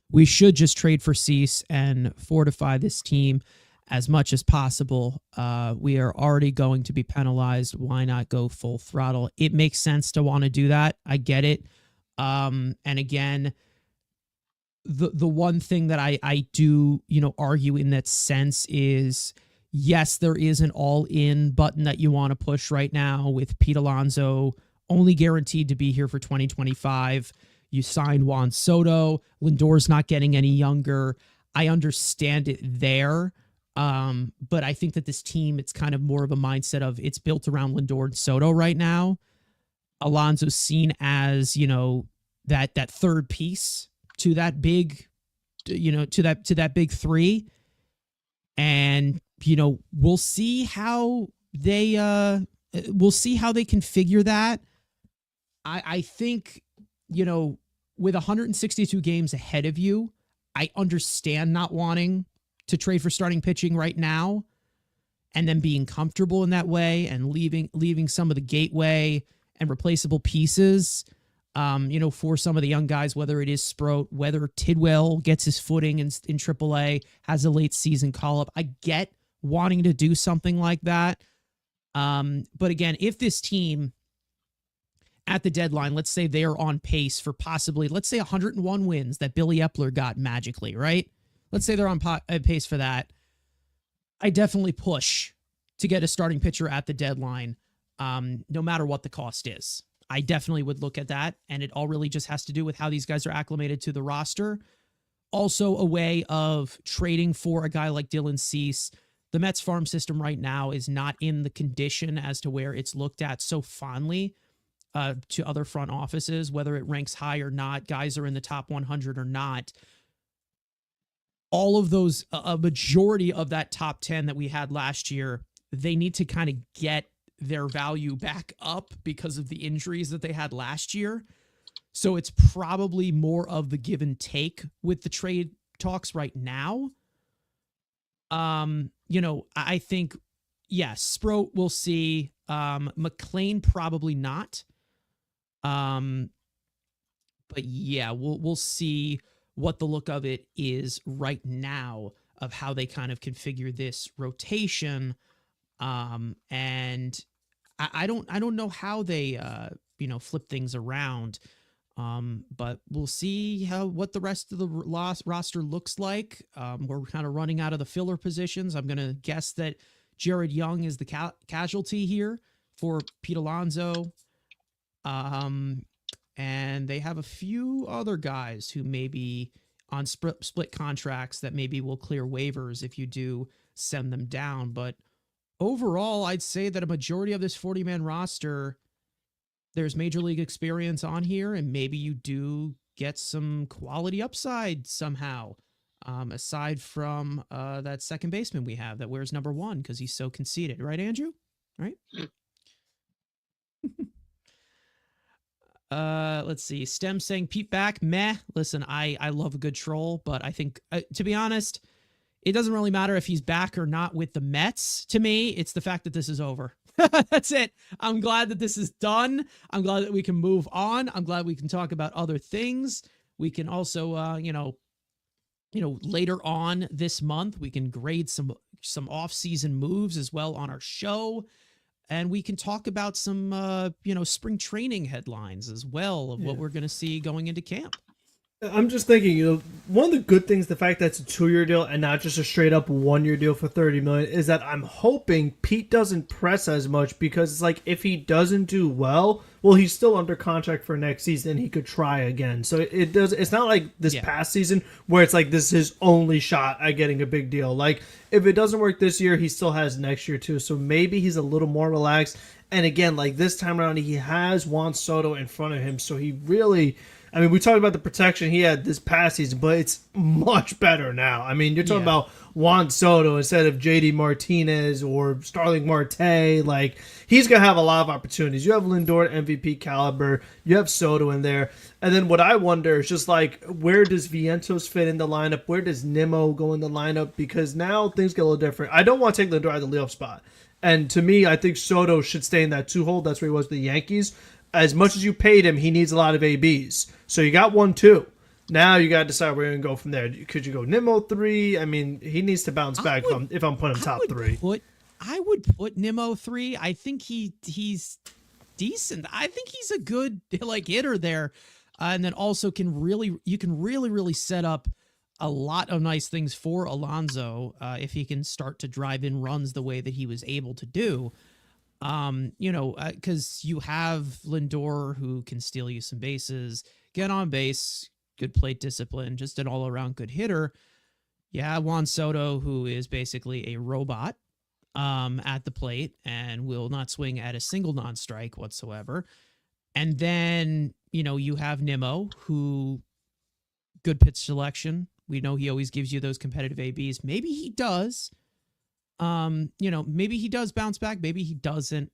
Speaker 1: We should just trade for Cease and fortify this team as much as possible. We are already going to be penalized. Why not go full throttle? It makes sense to want to do that. I get it. And again, the one thing that I do, you know, argue in that sense is, yes, there is an all-in button that you want to push right now with Pete Alonso only guaranteed to be here for 2025. You signed Juan Soto. Lindor's not getting any younger. I understand it there. But I think that this team, it's kind of more of a mindset of it's built around Lindor and Soto right now. Alonso's seen as, you know, that third piece to that big, you know, to that big 3. And, you know, we'll see how they configure that. I think, you know, with 162 games ahead of you, I understand not wanting to trade for starting pitching right now and then being comfortable in that way and leaving some of the gateway and replaceable pieces, for some of the young guys, whether it is Sproat, whether Tidwell gets his footing in AAA, has a late season call-up. I get wanting to do something like that. But again, if this team at the deadline, let's say they are on pace for possibly, let's say 101 wins that Billy Epler got magically, right? Let's say they're on pace for that. I definitely push to get a starting pitcher at the deadline, no matter what the cost is. I definitely would look at that, and it all really just has to do with how these guys are acclimated to the roster. Also, a way of trading for a guy like Dylan Cease. The Mets farm system right now is not in the condition as to where it's looked at so fondly to other front offices, whether it ranks high or not, guys are in the top 100 or not. All of those, a majority of that top 10 that we had last year, they need to kind of get their value back up because of the injuries that they had last year. So it's probably more of the give and take with the trade talks right now. I think, yes, Sproat we'll see. McLean probably not. But yeah, we'll see what the look of it is right now of how they kind of configure this rotation. And I don't know how they, flip things around. But we'll see what the rest of the roster looks like. We're kind of running out of the filler positions. I'm going to guess that Jared Young is the casualty here for Pete Alonso. And they have a few other guys who may be on split contracts that maybe will clear waivers if you do send them down. But overall, I'd say that a majority of this 40-man roster, there's major league experience on here, and maybe you do get some quality upside somehow, aside from that second baseman we have that wears number 1 because he's so conceited. Right, Andrew? Right? Let's see. Stem saying Pete back. Meh. Listen, I love a good troll, but I think, to be honest, it doesn't really matter if he's back or not with the Mets. To me, it's the fact that this is over. That's it. I'm glad that this is done. I'm glad that we can move on. I'm glad we can talk about other things. We can also, later on this month, we can grade some off-season moves as well on our show. And we can talk about some, spring training headlines as well of what we're going to see going into camp.
Speaker 2: I'm just thinking, one of the good things, the fact that it's a 2-year deal and not just a straight up 1-year deal for $30 million, is that I'm hoping Pete doesn't press as much, because it's like, if he doesn't do well, he's still under contract for next season and he could try again. So it's not like this past season where it's like this is his only shot at getting a big deal. Like, if it doesn't work this year, he still has next year too. So maybe he's a little more relaxed. And again, like this time around, he has Juan Soto in front of him. So he really, we talked about the protection he had this past season, but it's much better now. You're talking about Juan Soto instead of JD Martinez or Starling Marte. Like, he's going to have a lot of opportunities. You have Lindor at MVP caliber. You have Soto in there. And then what I wonder is just like, where does Vientos fit in the lineup? Where does Nimmo go in the lineup? Because now things get a little different. I don't want to take Lindor out of the leadoff spot. And to me, I think Soto should stay in that 2 hole. That's where he was with the Yankees. As much as you paid him, he needs a lot of ABs. So you got 1-2. Now you got to decide where you're going to go from there. Could you go Nimmo 3? He needs to bounce back if I'm putting him top 3.
Speaker 1: I would put Nimmo 3. I think he's decent. I think he's a good hitter there. And then also you can really set up a lot of nice things for Alonso if he can start to drive in runs the way that he was able to do. Because you have Lindor who can steal you some bases, get on base, good plate discipline, just an all-around good hitter. Yeah, Juan Soto, who is basically a robot at the plate and will not swing at a single non-strike whatsoever. And then, you have Nimmo, who good pitch selection. We know he always gives you those competitive ABs. Maybe he does. Maybe he does bounce back. Maybe he doesn't.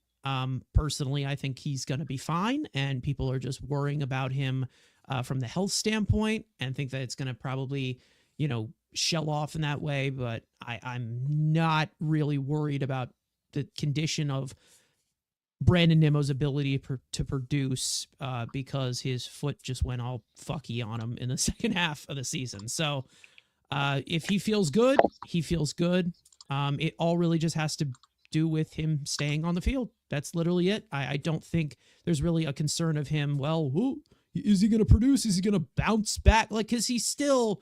Speaker 1: Personally, I think he's going to be fine, and people are just worrying about him from the health standpoint, and think that it's going to probably, shell off in that way. But I'm not really worried about the condition of Brandon Nimmo's ability to produce because his foot just went all fucky on him in the second half of the season. So if he feels good, he feels good. It all really just has to do with him staying on the field. That's literally it. I don't think there's really a concern of him. Well, is he going to produce? Is he going to bounce back? Like, because he's still,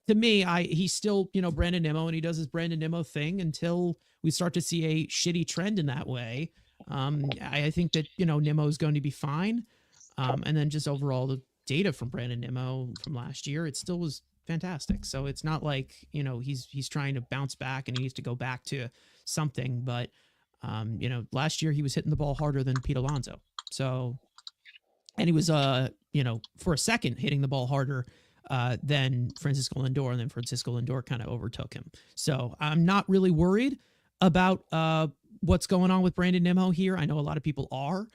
Speaker 1: to me, he's still, Brandon Nimmo, and he does his Brandon Nimmo thing until we start to see a shitty trend in that way. I think that, Nimmo is going to be fine. And then just overall the data from Brandon Nimmo from last year, it still was fantastic. So it's not like, he's trying to bounce back and he needs to go back to something. But, last year he was hitting the ball harder than Pete Alonso. So, and he was, for a second hitting the ball harder than Francisco Lindor, and then Francisco Lindor kind of overtook him. So I'm not really worried about what's going on with Brandon Nimmo here. I know a lot of people are,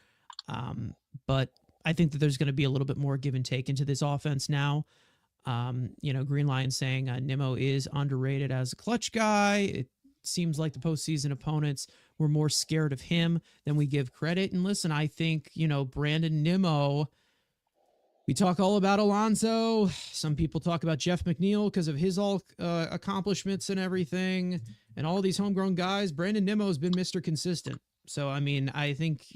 Speaker 1: but I think that there's going to be a little bit more give and take into this offense now. Green Lion saying Nimmo is underrated as a clutch guy. It seems like the postseason opponents were more scared of him than we give credit. And listen, I think, Brandon Nimmo, we talk all about Alonso. Some people talk about Jeff McNeil because of his accomplishments and everything, and all these homegrown guys. Brandon Nimmo has been Mr. Consistent. So, I think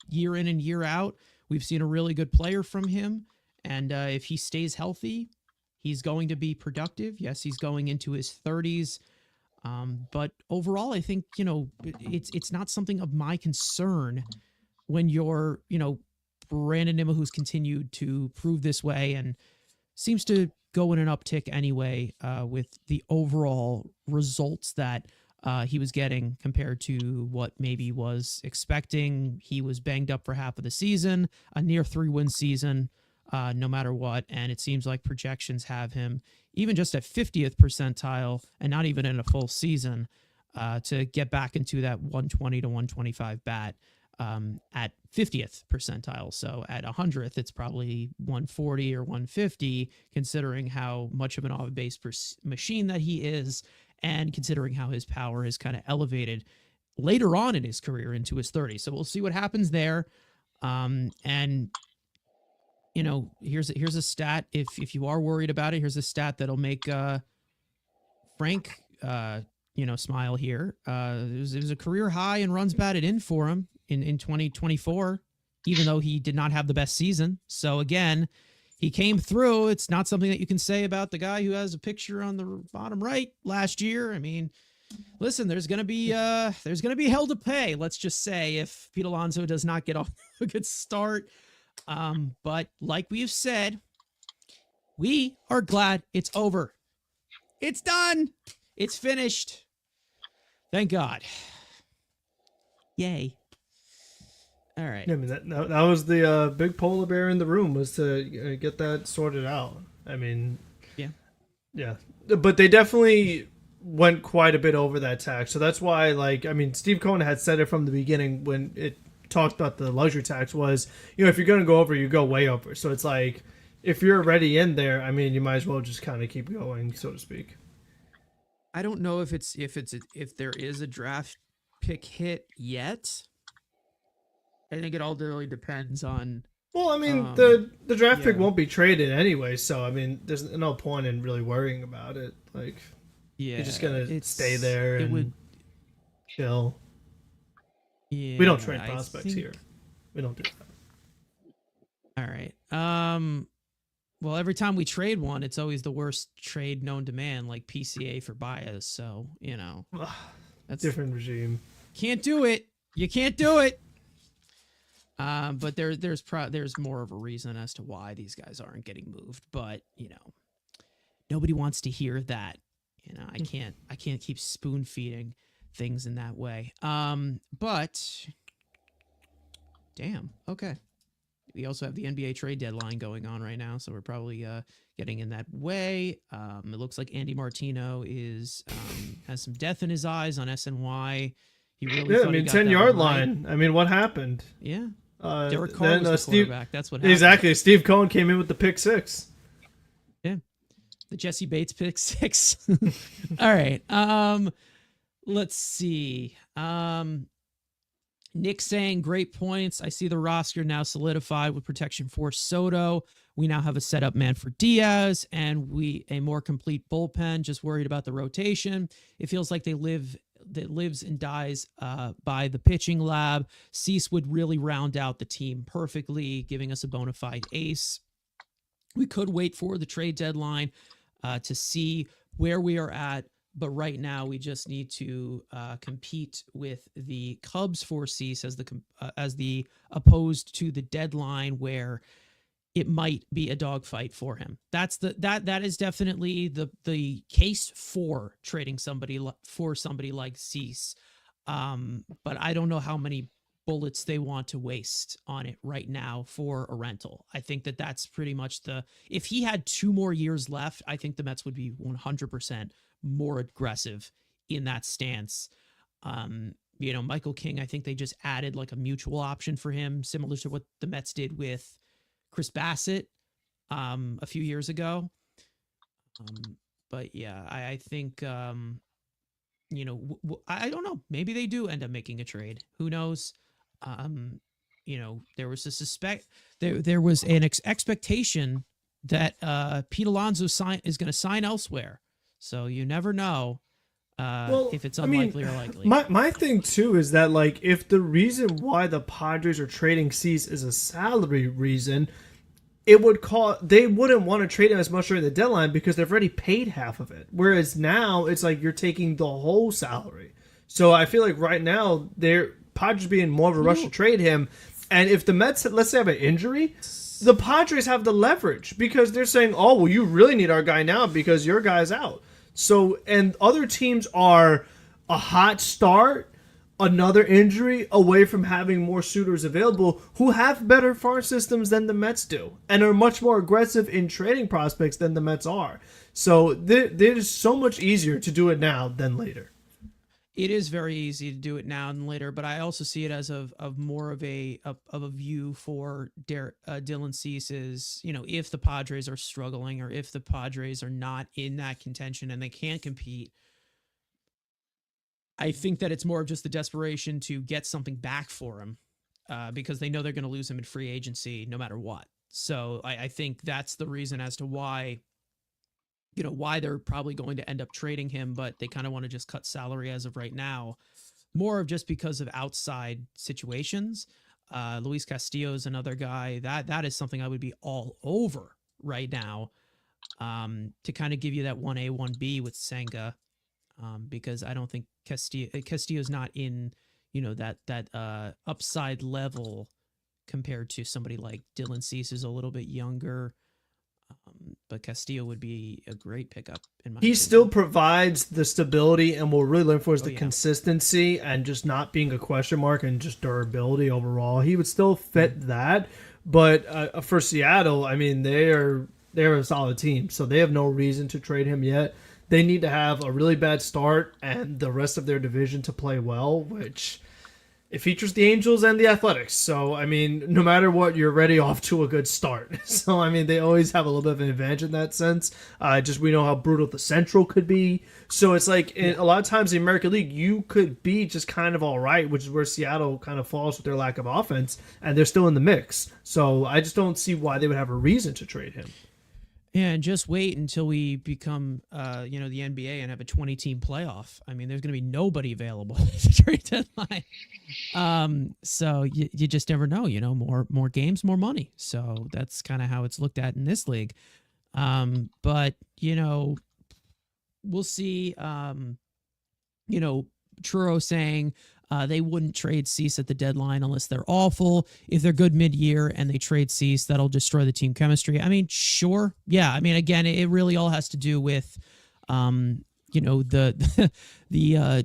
Speaker 1: year in and year out, we've seen a really good player from him. And if he stays healthy, he's going to be productive. Yes, he's going into his 30s. But overall, I think, it's not something of my concern when you're, Brandon Nimmo, who's continued to prove this way and seems to go in an uptick anyway with the overall results that he was getting compared to what maybe was expecting. He was banged up for half of the season, a near 3-win season, no matter what. And it seems like projections have him even just at 50th percentile and not even in a full season to get back into that 120 to 125 bat. At 50th percentile. So at 100th, it's probably 140 or 150, considering how much of an off-base machine that he is, and considering how his power is kind of elevated later on in his career into his 30s. So we'll see what happens there. And here's a stat. If you are worried about it, here's a stat that'll make Frank smile here. It was a career high in runs batted in for him in 2024, even though he did not have the best season. So again, he came through. It's not something that you can say about the guy who has a picture on the bottom right last year. Listen, there's going to be hell to pay, let's just say, if Pete Alonso does not get off a good start. But like we've said, we are glad it's over. It's done. It's finished. Thank God. Yay. All right.
Speaker 2: Yeah, that was the big polar bear in the room, was to get that sorted out. Yeah. But they definitely went quite a bit over that tax. So that's why, Steve Cohen had said it from the beginning when it talked about the luxury tax was, if you're going to go over, you go way over. So it's like, if you're already in there, you might as well just kind of keep going, so to speak.
Speaker 1: I don't know if there is a draft pick hit yet. I think it all really depends on.
Speaker 2: Well, the draft pick won't be traded anyway, so there's no point in really worrying about it. You're just gonna stay there and chill. Yeah, we don't trade prospects here. We don't do that.
Speaker 1: All right. Well, every time we trade one, it's always the worst trade known to man, like PCA for Baez. So that's
Speaker 2: different regime.
Speaker 1: Can't do it. You can't do it. But there's more of a reason as to why these guys aren't getting moved. But nobody wants to hear that. I can't keep spoon feeding things in that way. But damn. Okay. We also have the NBA trade deadline going on right now, so we're probably getting in that way. It looks like Andy Martino has some death in his eyes on SNY. He really
Speaker 2: 10-yard line. What happened?
Speaker 1: Yeah. Derek Carr was the quarterback. That's what happened.
Speaker 2: Exactly. Steve Cohen came in with the pick six.
Speaker 1: Yeah. The Jesse Bates pick six. All right. Let's see. Nick saying great points. I see the roster now solidified with protection for Soto. We now have a setup man for Diaz and a more complete bullpen. Just worried about the rotation. It feels like that lives and dies by the pitching lab. Cease would really round out the team perfectly, giving us a bona fide ace. We could wait for the trade deadline to see where we are at. But right now, we just need to compete with the Cubs for Cease as the opposed to the deadline where it might be a dogfight for him. That is definitely the case for trading somebody like Cease. But I don't know how many bullets they want to waste on it right now for a rental. I think that's pretty much if he had 2 more years left, I think the Mets would be 100% more aggressive in that stance. Michael King, I think they just added like a mutual option for him, similar to what the Mets did with Chris Bassett a few years ago. But yeah, I think, I don't know. Maybe they do end up making a trade. Who knows? There was there was an expectation that Pete Alonso is going to sign elsewhere. So you never know if it's unlikely or likely.
Speaker 2: My thing too is that like if the reason why the Padres are trading Cease is a salary reason, they wouldn't want to trade him as much during the deadline because they've already paid half of it. Whereas now it's like you're taking the whole salary. So I feel like right now Padres being more of a rush to trade him, and if the Mets let's say have an injury, the Padres have the leverage because they're saying, oh well, you really need our guy now because your guy's out. So, and other teams are a hot start, another injury away from having more suitors available who have better farm systems than the Mets do and are much more aggressive in trading prospects than the Mets are. So it is so much easier to do it now than later.
Speaker 1: It is very easy to do it now and later, but I also see it as of more of a view for Dylan Cease's, if the Padres are struggling or if the Padres are not in that contention and they can't compete. I think that it's more of just the desperation to get something back for him because they know they're going to lose him in free agency no matter what. So I think that's the reason as to why they're probably going to end up trading him, but they kind of want to just cut salary as of right now, more of just because of outside situations. Luis Castillo is another guy that is something I would be all over right now to kind of give you that 1A, 1B with Senga because I don't think Castillo's not in, that upside level compared to somebody like Dylan Cease, who's a little bit younger. But Castillo would be a great pickup in my opinion.
Speaker 2: Still provides the stability, and what we're really looking for is the consistency and just not being a question mark and just durability overall. He would still fit that, but for Seattle, I mean, they're a solid team, so they have no reason to trade him yet. They need to have a really bad start and the rest of their division to play well, which it features the Angels and the Athletics. So, I mean, no matter what, you're already off to a good start. So, I mean, they always have a little bit of an advantage in that sense. We know how brutal the Central could be. So, it's like a lot of times in the American League, you could be just kind of all right, which is where Seattle kind of falls with their lack of offense, and they're still in the mix. So, I just don't see why they would have a reason to trade him.
Speaker 1: Yeah, and just wait until we become, the NBA and have a 20-team playoff. I mean, there's going to be nobody available at the trade deadline. So you just never know. More games, more money. So that's kind of how it's looked at in this league. But we'll see. Truro saying they wouldn't trade Cease at the deadline unless they're awful. If they're good mid-year and they trade Cease, that'll destroy the team chemistry. I mean, sure. Yeah. I mean, again, it really all has to do with, the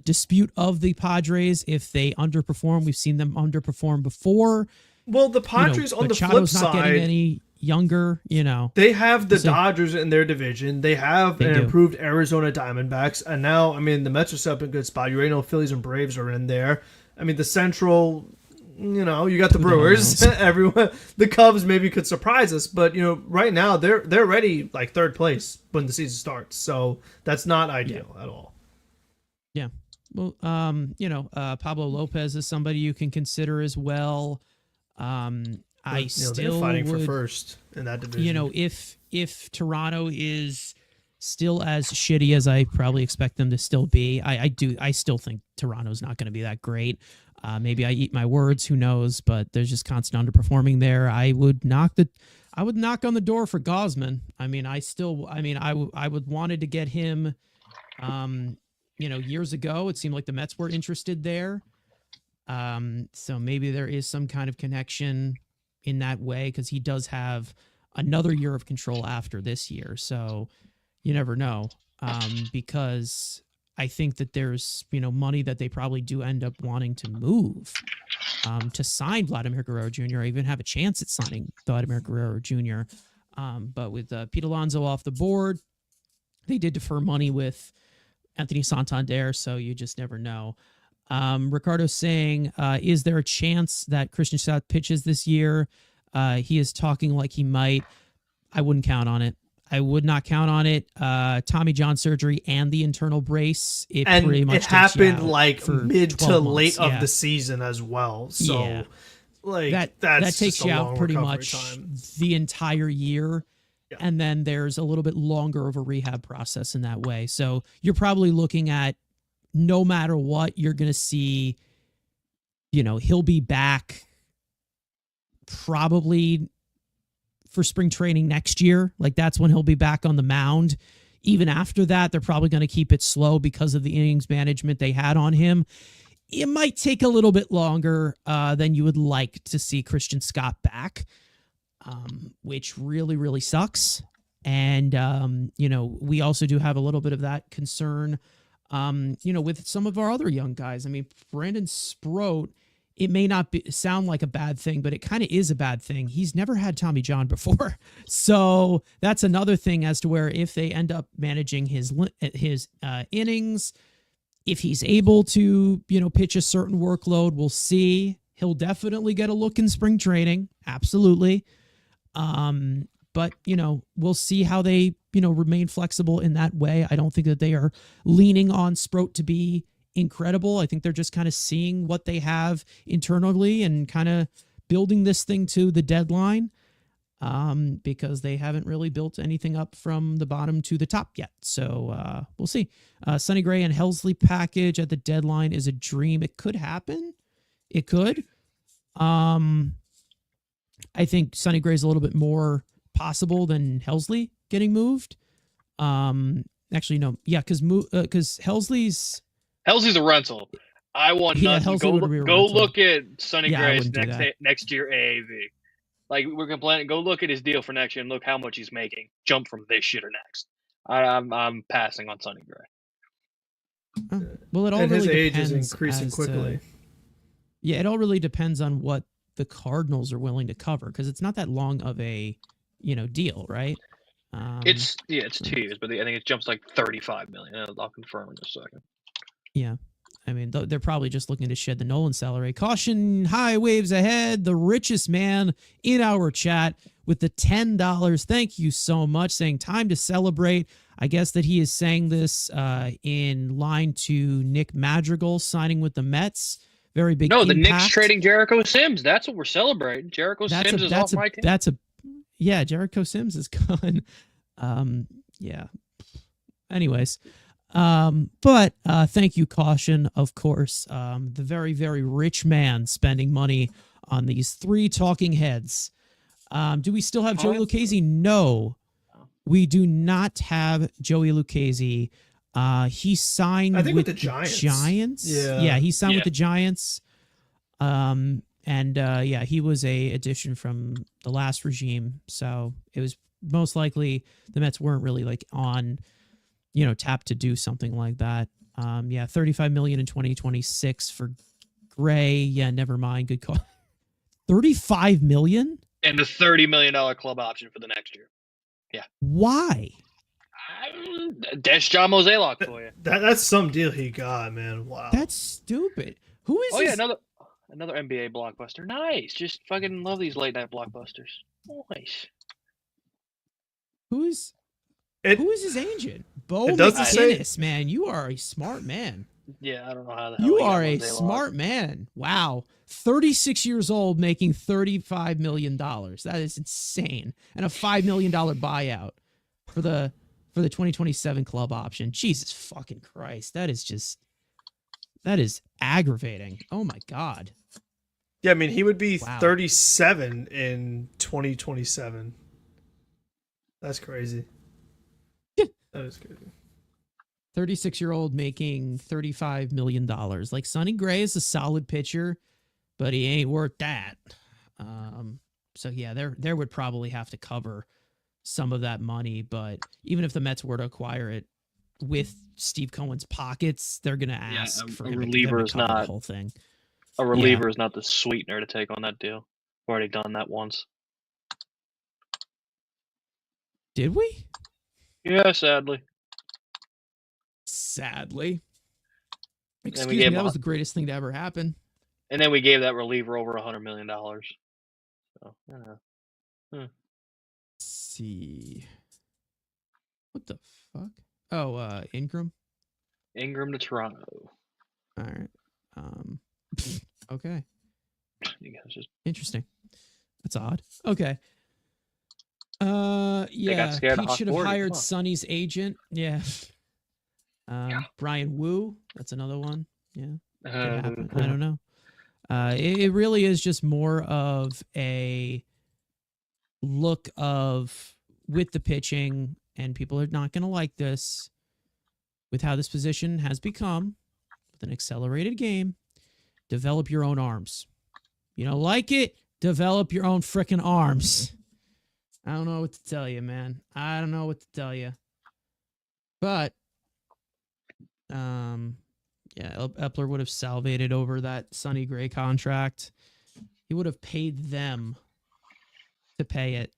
Speaker 1: dispute of the Padres. If they underperform, we've seen them underperform before.
Speaker 2: Well, the Padres on the flip side,
Speaker 1: not getting any younger,
Speaker 2: They have the Dodgers in their division. They have an improved Arizona Diamondbacks. And now, I mean, the Mets are set up in a good spot. You already know Phillies and Braves are in there. I mean, the Central, you know, you got the
Speaker 1: Who the hell
Speaker 2: Brewers.
Speaker 1: knows?
Speaker 2: Everyone, the Cubs maybe could surprise us, but you know, right now they're already like third place when the season starts, so that's not ideal at all.
Speaker 1: Yeah. Well, Pablo Lopez is somebody you can consider as well. I
Speaker 2: But, they're
Speaker 1: still
Speaker 2: fighting
Speaker 1: would,
Speaker 2: for first in that division.
Speaker 1: you know, if Toronto is still as shitty as I probably expect them to still be, I still think Toronto's not going to be that great. Maybe I eat my words, who knows? But there's just constant underperforming there. I would knock on the door for Gosman. I mean, I would wanted to get him. Years ago, it seemed like the Mets were interested there. So maybe there is some kind of connection in that way because he does have another year of control after this year. So you never know. Because I think that there's, money that they probably do end up wanting to move to sign Vladimir Guerrero Jr. or even have a chance at signing Vladimir Guerrero Jr. But with Pete Alonso off the board, they did defer money with Anthony Santander, so you just never know. Ricardo's saying, is there a chance that Christian South pitches this year? He is talking like he might. I wouldn't count on it. I would not count on it. Tommy John surgery and the internal brace. It pretty much
Speaker 2: it happened
Speaker 1: like
Speaker 2: for mid to late of the season as well. So that
Speaker 1: takes you out pretty much the entire year.
Speaker 2: Yeah.
Speaker 1: And then there's a little bit longer of a rehab process in that way. So you're probably looking at, no matter what, you're going to see, he'll be back probably for spring training next year. Like that's when he'll be back on the mound. Even after that, they're probably going to keep it slow because of the innings management they had on him. It might take a little bit longer than you would like to see Christian Scott back, which really, really sucks. And, we also do have a little bit of that concern, with some of our other young guys. I mean, Brandon Sproat, it may not sound like a bad thing, but it kind of is a bad thing. He's never had Tommy John before. So that's another thing as to where if they end up managing his innings, if he's able to, pitch a certain workload, we'll see. He'll definitely get a look in spring training. Absolutely. But, we'll see how they, remain flexible in that way. I don't think that they are leaning on Sproat to be incredible. I think they're just kind of seeing what they have internally and kind of building this thing to the deadline because they haven't really built anything up from the bottom to the top yet. So we'll see. Sonny Gray and Helsley package at the deadline is a dream. It could happen. It could. I think Sonny Gray's a little bit more possible than Helsley getting moved. Actually, no. Yeah, because Helsley's
Speaker 3: a rental. I want nothing. Go look at Sonny Gray's next year AAV. Like we're complaining. Go look at his deal for next year and look how much he's making. Jump from this shit or next. I'm passing on Sonny Gray.
Speaker 1: Well, it all
Speaker 2: and
Speaker 1: really
Speaker 2: his age
Speaker 1: depends
Speaker 2: is increasing quickly.
Speaker 1: It all really depends on what the Cardinals are willing to cover because it's not that long of a deal, right?
Speaker 3: It's 2 years, but I think it jumps like $35 million. I'll confirm in a second.
Speaker 1: Yeah. I mean, they're probably just looking to shed the Nolan salary. Caution, high waves ahead. The richest man in our chat with the $10. Thank you so much. Saying time to celebrate. I guess that he is saying this in line to Nick Madrigal signing with the Mets. Very big impact.
Speaker 3: The Knicks trading Jericho Sims. That's what we're celebrating. Sims is off my team.
Speaker 1: Jericho Sims is gone. Yeah. Anyways. But thank you, Caution, of course. The very, very rich man spending money on these 3 talking heads. Do we still have Joey Lucchesi? No, we do not have Joey Lucchesi. He signed with the Giants. Yeah, he signed with the Giants. He was a addition from the last regime. So it was most likely the Mets weren't really like on tap to do something like that. $35 million in 2026 for Gray. Yeah, never mind. Good call. $35 million?
Speaker 3: And the $30 million club option for the next year. Yeah.
Speaker 1: Why?
Speaker 3: That's John Mozeliak for you.
Speaker 2: That's some deal he got, man. Wow.
Speaker 1: That's stupid. Who is this?
Speaker 3: Yeah, Another NBA blockbuster. Nice. Just fucking love these late night blockbusters. Nice.
Speaker 1: Who is
Speaker 2: It
Speaker 1: his agent? Bo
Speaker 2: It doesn't say-
Speaker 1: McInnes, man. You are a smart man.
Speaker 3: Yeah, I don't know how the hell
Speaker 1: You
Speaker 3: he got
Speaker 1: are a
Speaker 3: Lindsay Lohan.
Speaker 1: smart man. Wow. 36 years old, making $35 million. That is insane. And a $5 million buyout for the 2027 club option. Jesus fucking Christ. That is aggravating. Oh my God.
Speaker 2: Yeah, I mean, he would be
Speaker 1: Wow.
Speaker 2: 37 in 2027. That's crazy.
Speaker 1: Yeah.
Speaker 2: That is crazy.
Speaker 1: 36-year-old making $35 million. Like, Sonny Gray is a solid pitcher, but he ain't worth that. So yeah, there would probably have to cover some of that money, but even if the Mets were to acquire it with Steve Cohen's pockets, they're gonna ask for him
Speaker 3: reliever
Speaker 1: to
Speaker 3: is
Speaker 1: cover the
Speaker 3: not-
Speaker 1: whole thing.
Speaker 3: A reliever is not the sweetener to take on that deal. We've already done that once.
Speaker 1: Did we?
Speaker 3: Yeah, sadly.
Speaker 1: Sadly.
Speaker 3: we
Speaker 1: Excuse
Speaker 3: gave
Speaker 1: me, that
Speaker 3: him
Speaker 1: was the greatest thing to ever happen.
Speaker 3: And then we gave that reliever over $100 million. So,
Speaker 1: Let's see. What the fuck? Oh, Ingram.
Speaker 3: Ingram to Toronto.
Speaker 1: All right. Okay.
Speaker 3: You guys just
Speaker 1: Interesting. That's odd. Okay. Yeah.
Speaker 3: scared of
Speaker 1: Pete should have
Speaker 3: Osborne.
Speaker 1: hired
Speaker 3: Come on.
Speaker 1: Sonny's agent. Yeah. Brian Wu. That's another one. Yeah. Could happen. I don't know. It really is just more of a look of with the pitching, and people are not going to like this with how this position has become with an accelerated game. Develop your own arms. You don't like it? Develop your own freaking arms. I don't know what to tell you, man. I don't know what to tell you. But, yeah, Epler would have salvated over that Sonny Gray contract. He would have paid them to pay it.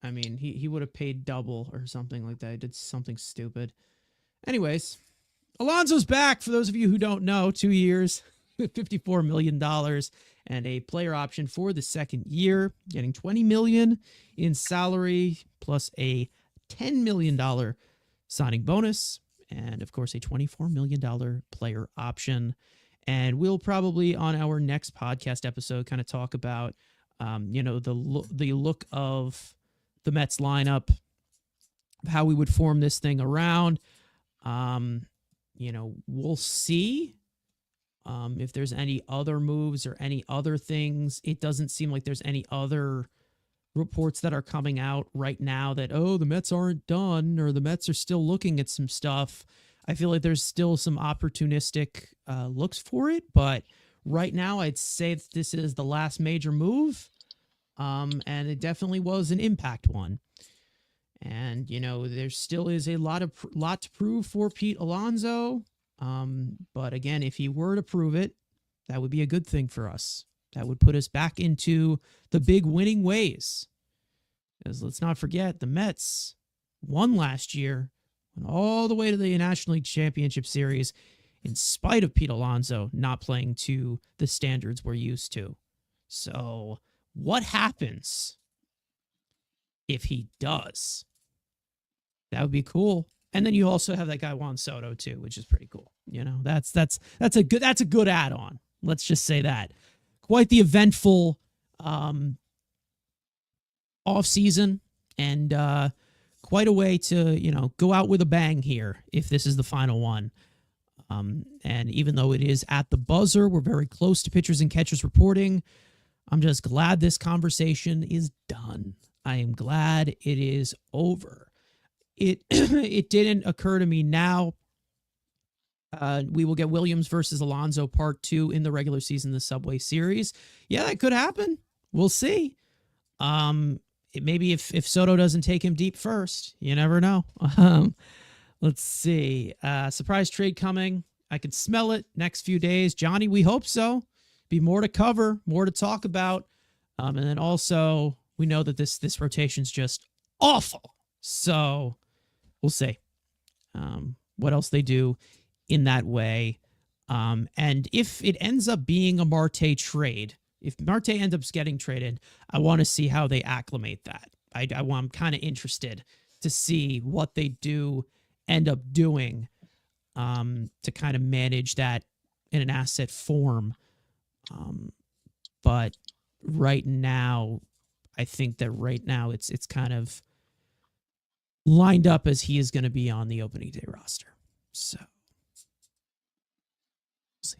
Speaker 1: I mean, he would have paid double or something like that. He did something stupid. Anyways, Alonso's back. For those of you who don't know, 2 years, $54 million, and a player option for the second year, getting $20 million in salary plus a $10 million signing bonus, and of course a $24 million player option. And we'll probably on our next podcast episode kind of talk about, the look of the Mets lineup, how we would form this thing around. We'll see if there's any other moves or any other things. It doesn't seem like there's any other reports that are coming out right now that, the Mets aren't done or the Mets are still looking at some stuff. I feel like there's still some opportunistic looks for it, but right now I'd say that this is the last major move. And it definitely was an impact one. And, there still is a lot to prove for Pete Alonso. But again, if he were to prove it, that would be a good thing for us. That would put us back into the big winning ways. Because let's not forget, the Mets won last year, went all the way to the National League Championship Series, in spite of Pete Alonso not playing to the standards we're used to. So what happens if he does? That would be cool. And then you also have that guy Juan Soto too, which is pretty cool. That's a good add-on. Let's just say that. Quite the eventful off season, and quite a way to go out with a bang here if this is the final one. And even though it is at the buzzer, we're very close to pitchers and catchers reporting. I'm just glad this conversation is done. I am glad it is over. It didn't occur to me now. We will get Williams versus Alonso part 2 in the regular season, the Subway Series. Yeah, that could happen. We'll see. Maybe if Soto doesn't take him deep first, you never know. Let's see. Surprise trade coming. I can smell it next few days. Johnny, we hope so. Be more to cover, more to talk about. And then also, we know that this rotation's just awful. So we'll see what else they do in that way. And if it ends up being a Marte trade, if Marte ends up getting traded, I want to see how they acclimate that. I'm kind of interested to see what they do end up doing to kind of manage that in an asset form. But right now, I think that right now it's kind of lined up as he is going to be on the opening day roster. So, we'll see.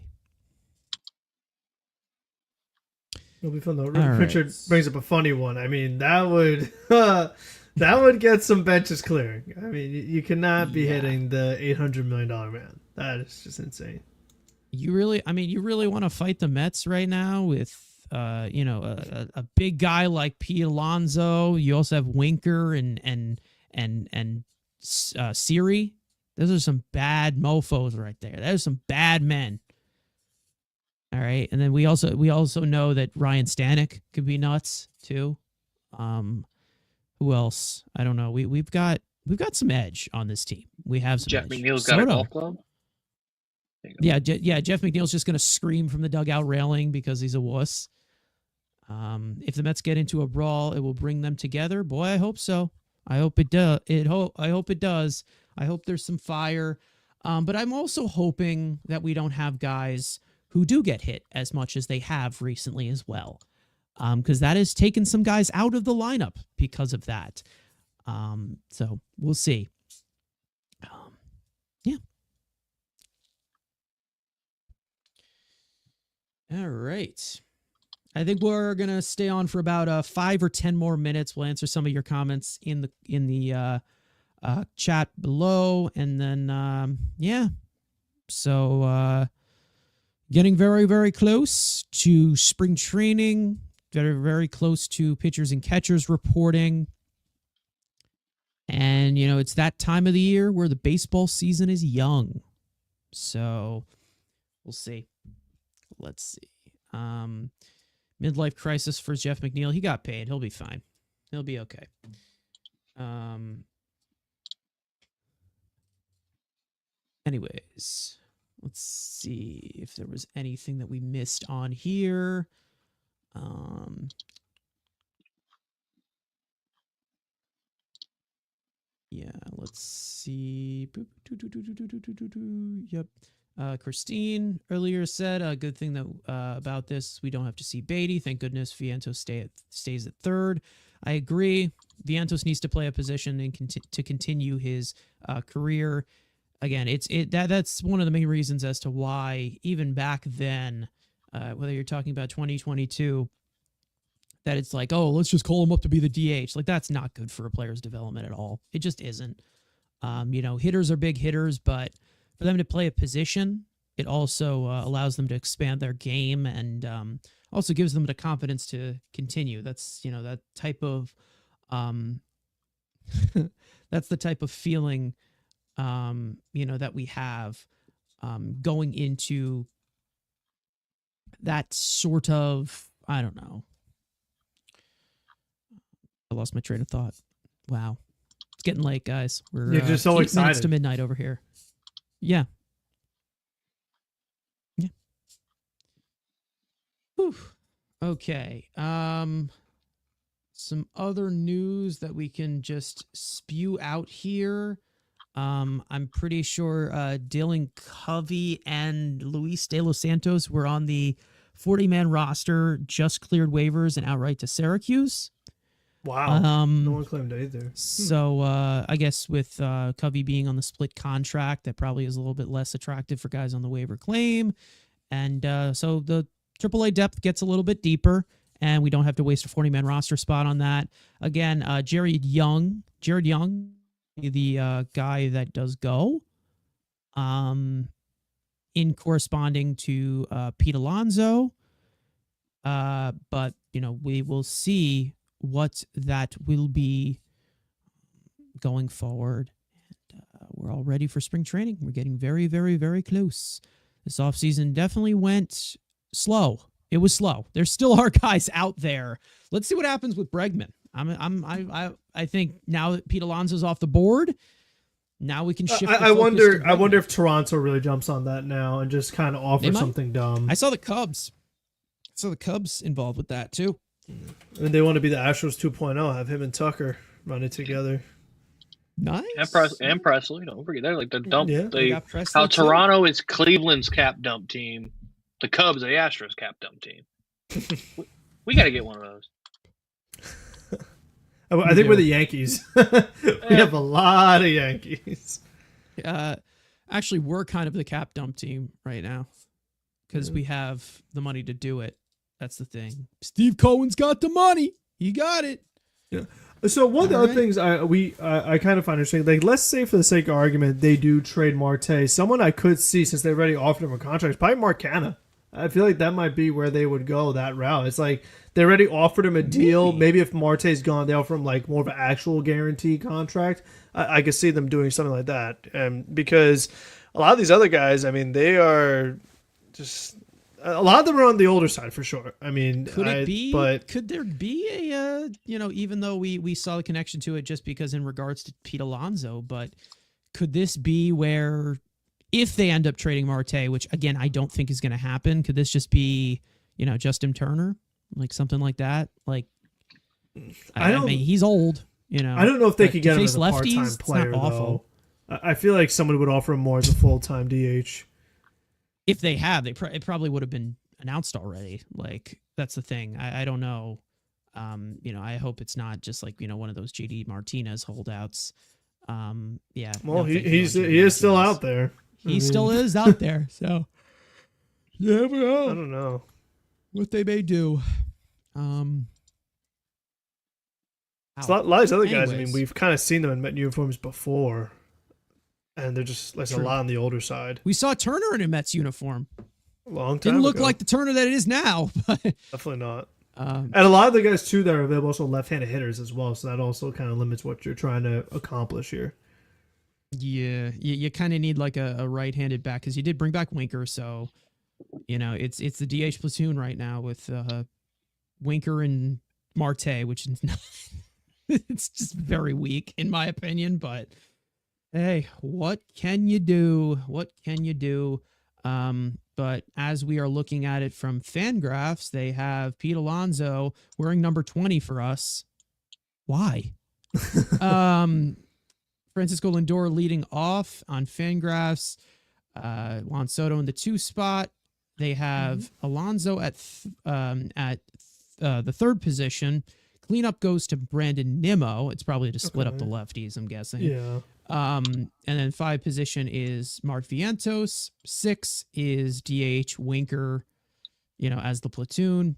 Speaker 2: It'll be fun though.
Speaker 1: All
Speaker 2: Richard
Speaker 1: right.
Speaker 2: brings up a funny one. I mean, that would that would get some benches clearing. I mean, you cannot be hitting the $800 million man. That is just insane.
Speaker 1: You really want to fight the Mets right now with, a big guy like Pete Alonso. You also have Winker and Siri. Those are some bad mofos right there. Those are some bad men. All right, and then we also know that Ryan Stanek could be nuts too. Who else? I don't know. We've got some edge on this team. We have some
Speaker 3: Jeff
Speaker 1: edge.
Speaker 3: McNeil's got a golf club.
Speaker 1: Yeah, Jeff McNeil's just going to scream from the dugout railing because he's a wuss. If the Mets get into a brawl, it will bring them together. Boy, I hope so. I hope it does. I hope it does. I hope there's some fire. But I'm also hoping that we don't have guys who do get hit as much as they have recently as well. Because that has taken some guys out of the lineup because of that. So we'll see. Yeah. All right. I think we're gonna stay on for about 5 or 10 more minutes. We'll answer some of your comments in the chat below, and then yeah. So getting very, very close to spring training. Very, very close to pitchers and catchers reporting. And it's that time of the year where the baseball season is young. So we'll see. Let's see. Midlife crisis for Jeff McNeil. He got paid. He'll be fine. He'll be okay. Anyways, let's see if there was anything that we missed on here. Yeah, let's see. Yep. Christine earlier said a good thing that about this, we don't have to see Beatty. Thank goodness Vientos stays at third. I agree. Vientos needs to play a position and to continue his career. Again, that's one of the main reasons as to why even back then, whether you're talking about 2022, that it's like, oh, let's just call him up to be the DH. Like, that's not good for a player's development at all. It just isn't. Hitters are big hitters, but for them to play a position, it also allows them to expand their game and also gives them the confidence to continue. That's, that type of, that's the type of feeling, that we have going into that sort of, I don't know. I lost my train of thought. Wow. It's getting late, guys. We're
Speaker 2: You're just so
Speaker 1: 8
Speaker 2: excited.
Speaker 1: minutes to midnight over here. Yeah. Yeah. Whew. Okay. Some other news that we can just spew out here. I'm pretty sure Dylan Covey and Luis De Los Santos were on the 40-man roster, just cleared waivers and outright to Syracuse.
Speaker 2: Wow. No one claimed either.
Speaker 1: So I guess with Covey being on the split contract, that probably is a little bit less attractive for guys on the waiver claim. And so the AAA depth gets a little bit deeper, and we don't have to waste a 40-man roster spot on that. Again, Jared Young, the guy that does go, in corresponding to Pete Alonso. But, we will see what that will be going forward. And we're all ready for spring training. We're getting very, very, very close. This offseason definitely went slow. It was slow. There still are guys out there. Let's see what happens with Bregman. I think now that Pete Alonso's off the board, Now we can shift.
Speaker 2: I wonder if Toronto really jumps on that now and just kind of offers something dumb.
Speaker 1: I saw the Cubs. Involved with that too.
Speaker 2: And they want to be the Astros 2.0. Have him and Tucker run it together.
Speaker 1: Nice.
Speaker 3: And Presley. Don't forget they're like the dump.
Speaker 2: Yeah.
Speaker 3: How Toronto is Cleveland's cap dump team. The Cubs are the Astros cap dump team. we got to get one of those.
Speaker 2: I think we're the Yankees. We have a lot of Yankees.
Speaker 1: Actually, we're kind of the cap dump team right now because we have the money to do it. That's the thing. Steve Cohen's got the money. He got it.
Speaker 2: Yeah. So one of the other things I kind of find interesting, like let's say for the sake of argument, they do trade Marte. Someone I could see since they already offered him a contract, probably Mark Canha. I feel like that might be where they would go that route. It's like they already offered him a deal. Maybe if Marte's gone, they offer him like more of an actual guarantee contract. I could see them doing something like that. Because a lot of these other guys, I mean, they are just a lot of them are on the older side for sure. I mean,
Speaker 1: could there be a even though we saw the connection to it just because in regards to Pete Alonso, but could this be where if they end up trading Marte, which again I don't think is going to happen, could this just be Justin Turner, like something like that? Like I mean he's old,
Speaker 2: I don't know if they could get him as a
Speaker 1: lefties,
Speaker 2: part-time player
Speaker 1: it's not awful.
Speaker 2: Though. I feel like someone would offer him more as a full-time DH.
Speaker 1: If they have, it probably would have been announced already. Like that's the thing. I don't know. I hope it's not just like one of those JD Martinez holdouts. Yeah.
Speaker 2: Well, he is still out there.
Speaker 1: He still is out there. So yeah, well,
Speaker 2: I don't know
Speaker 1: what they may do.
Speaker 2: A lot of these other guys. I mean, we've kind of seen them in Met uniforms before. And they're just like a lot on the older side.
Speaker 1: We saw Turner in a Mets uniform.
Speaker 2: Long time
Speaker 1: Didn't look
Speaker 2: ago.
Speaker 1: like the Turner that it is now. But
Speaker 2: definitely not. And a lot of the guys too that are available also left-handed hitters as well. So that also kind of limits what you're trying to accomplish here.
Speaker 1: Yeah, you kind of need like a right-handed back because you did bring back Winker. So it's the DH platoon right now with Winker and Marte, which is not, it's just very weak in my opinion, but. Hey, what can you do? But as we are looking at it from Fangraphs, they have Pete Alonso wearing number 20 for us. Why? Francisco Lindor leading off on Fangraphs. Juan Soto in the 2 spot. They have Alonso at the 3rd position. Cleanup goes to Brandon Nimmo. It's probably to split up the lefties, I'm guessing.
Speaker 2: Yeah.
Speaker 1: And then 5 position is Mark Vientos. 6 is DH Winker, as the platoon.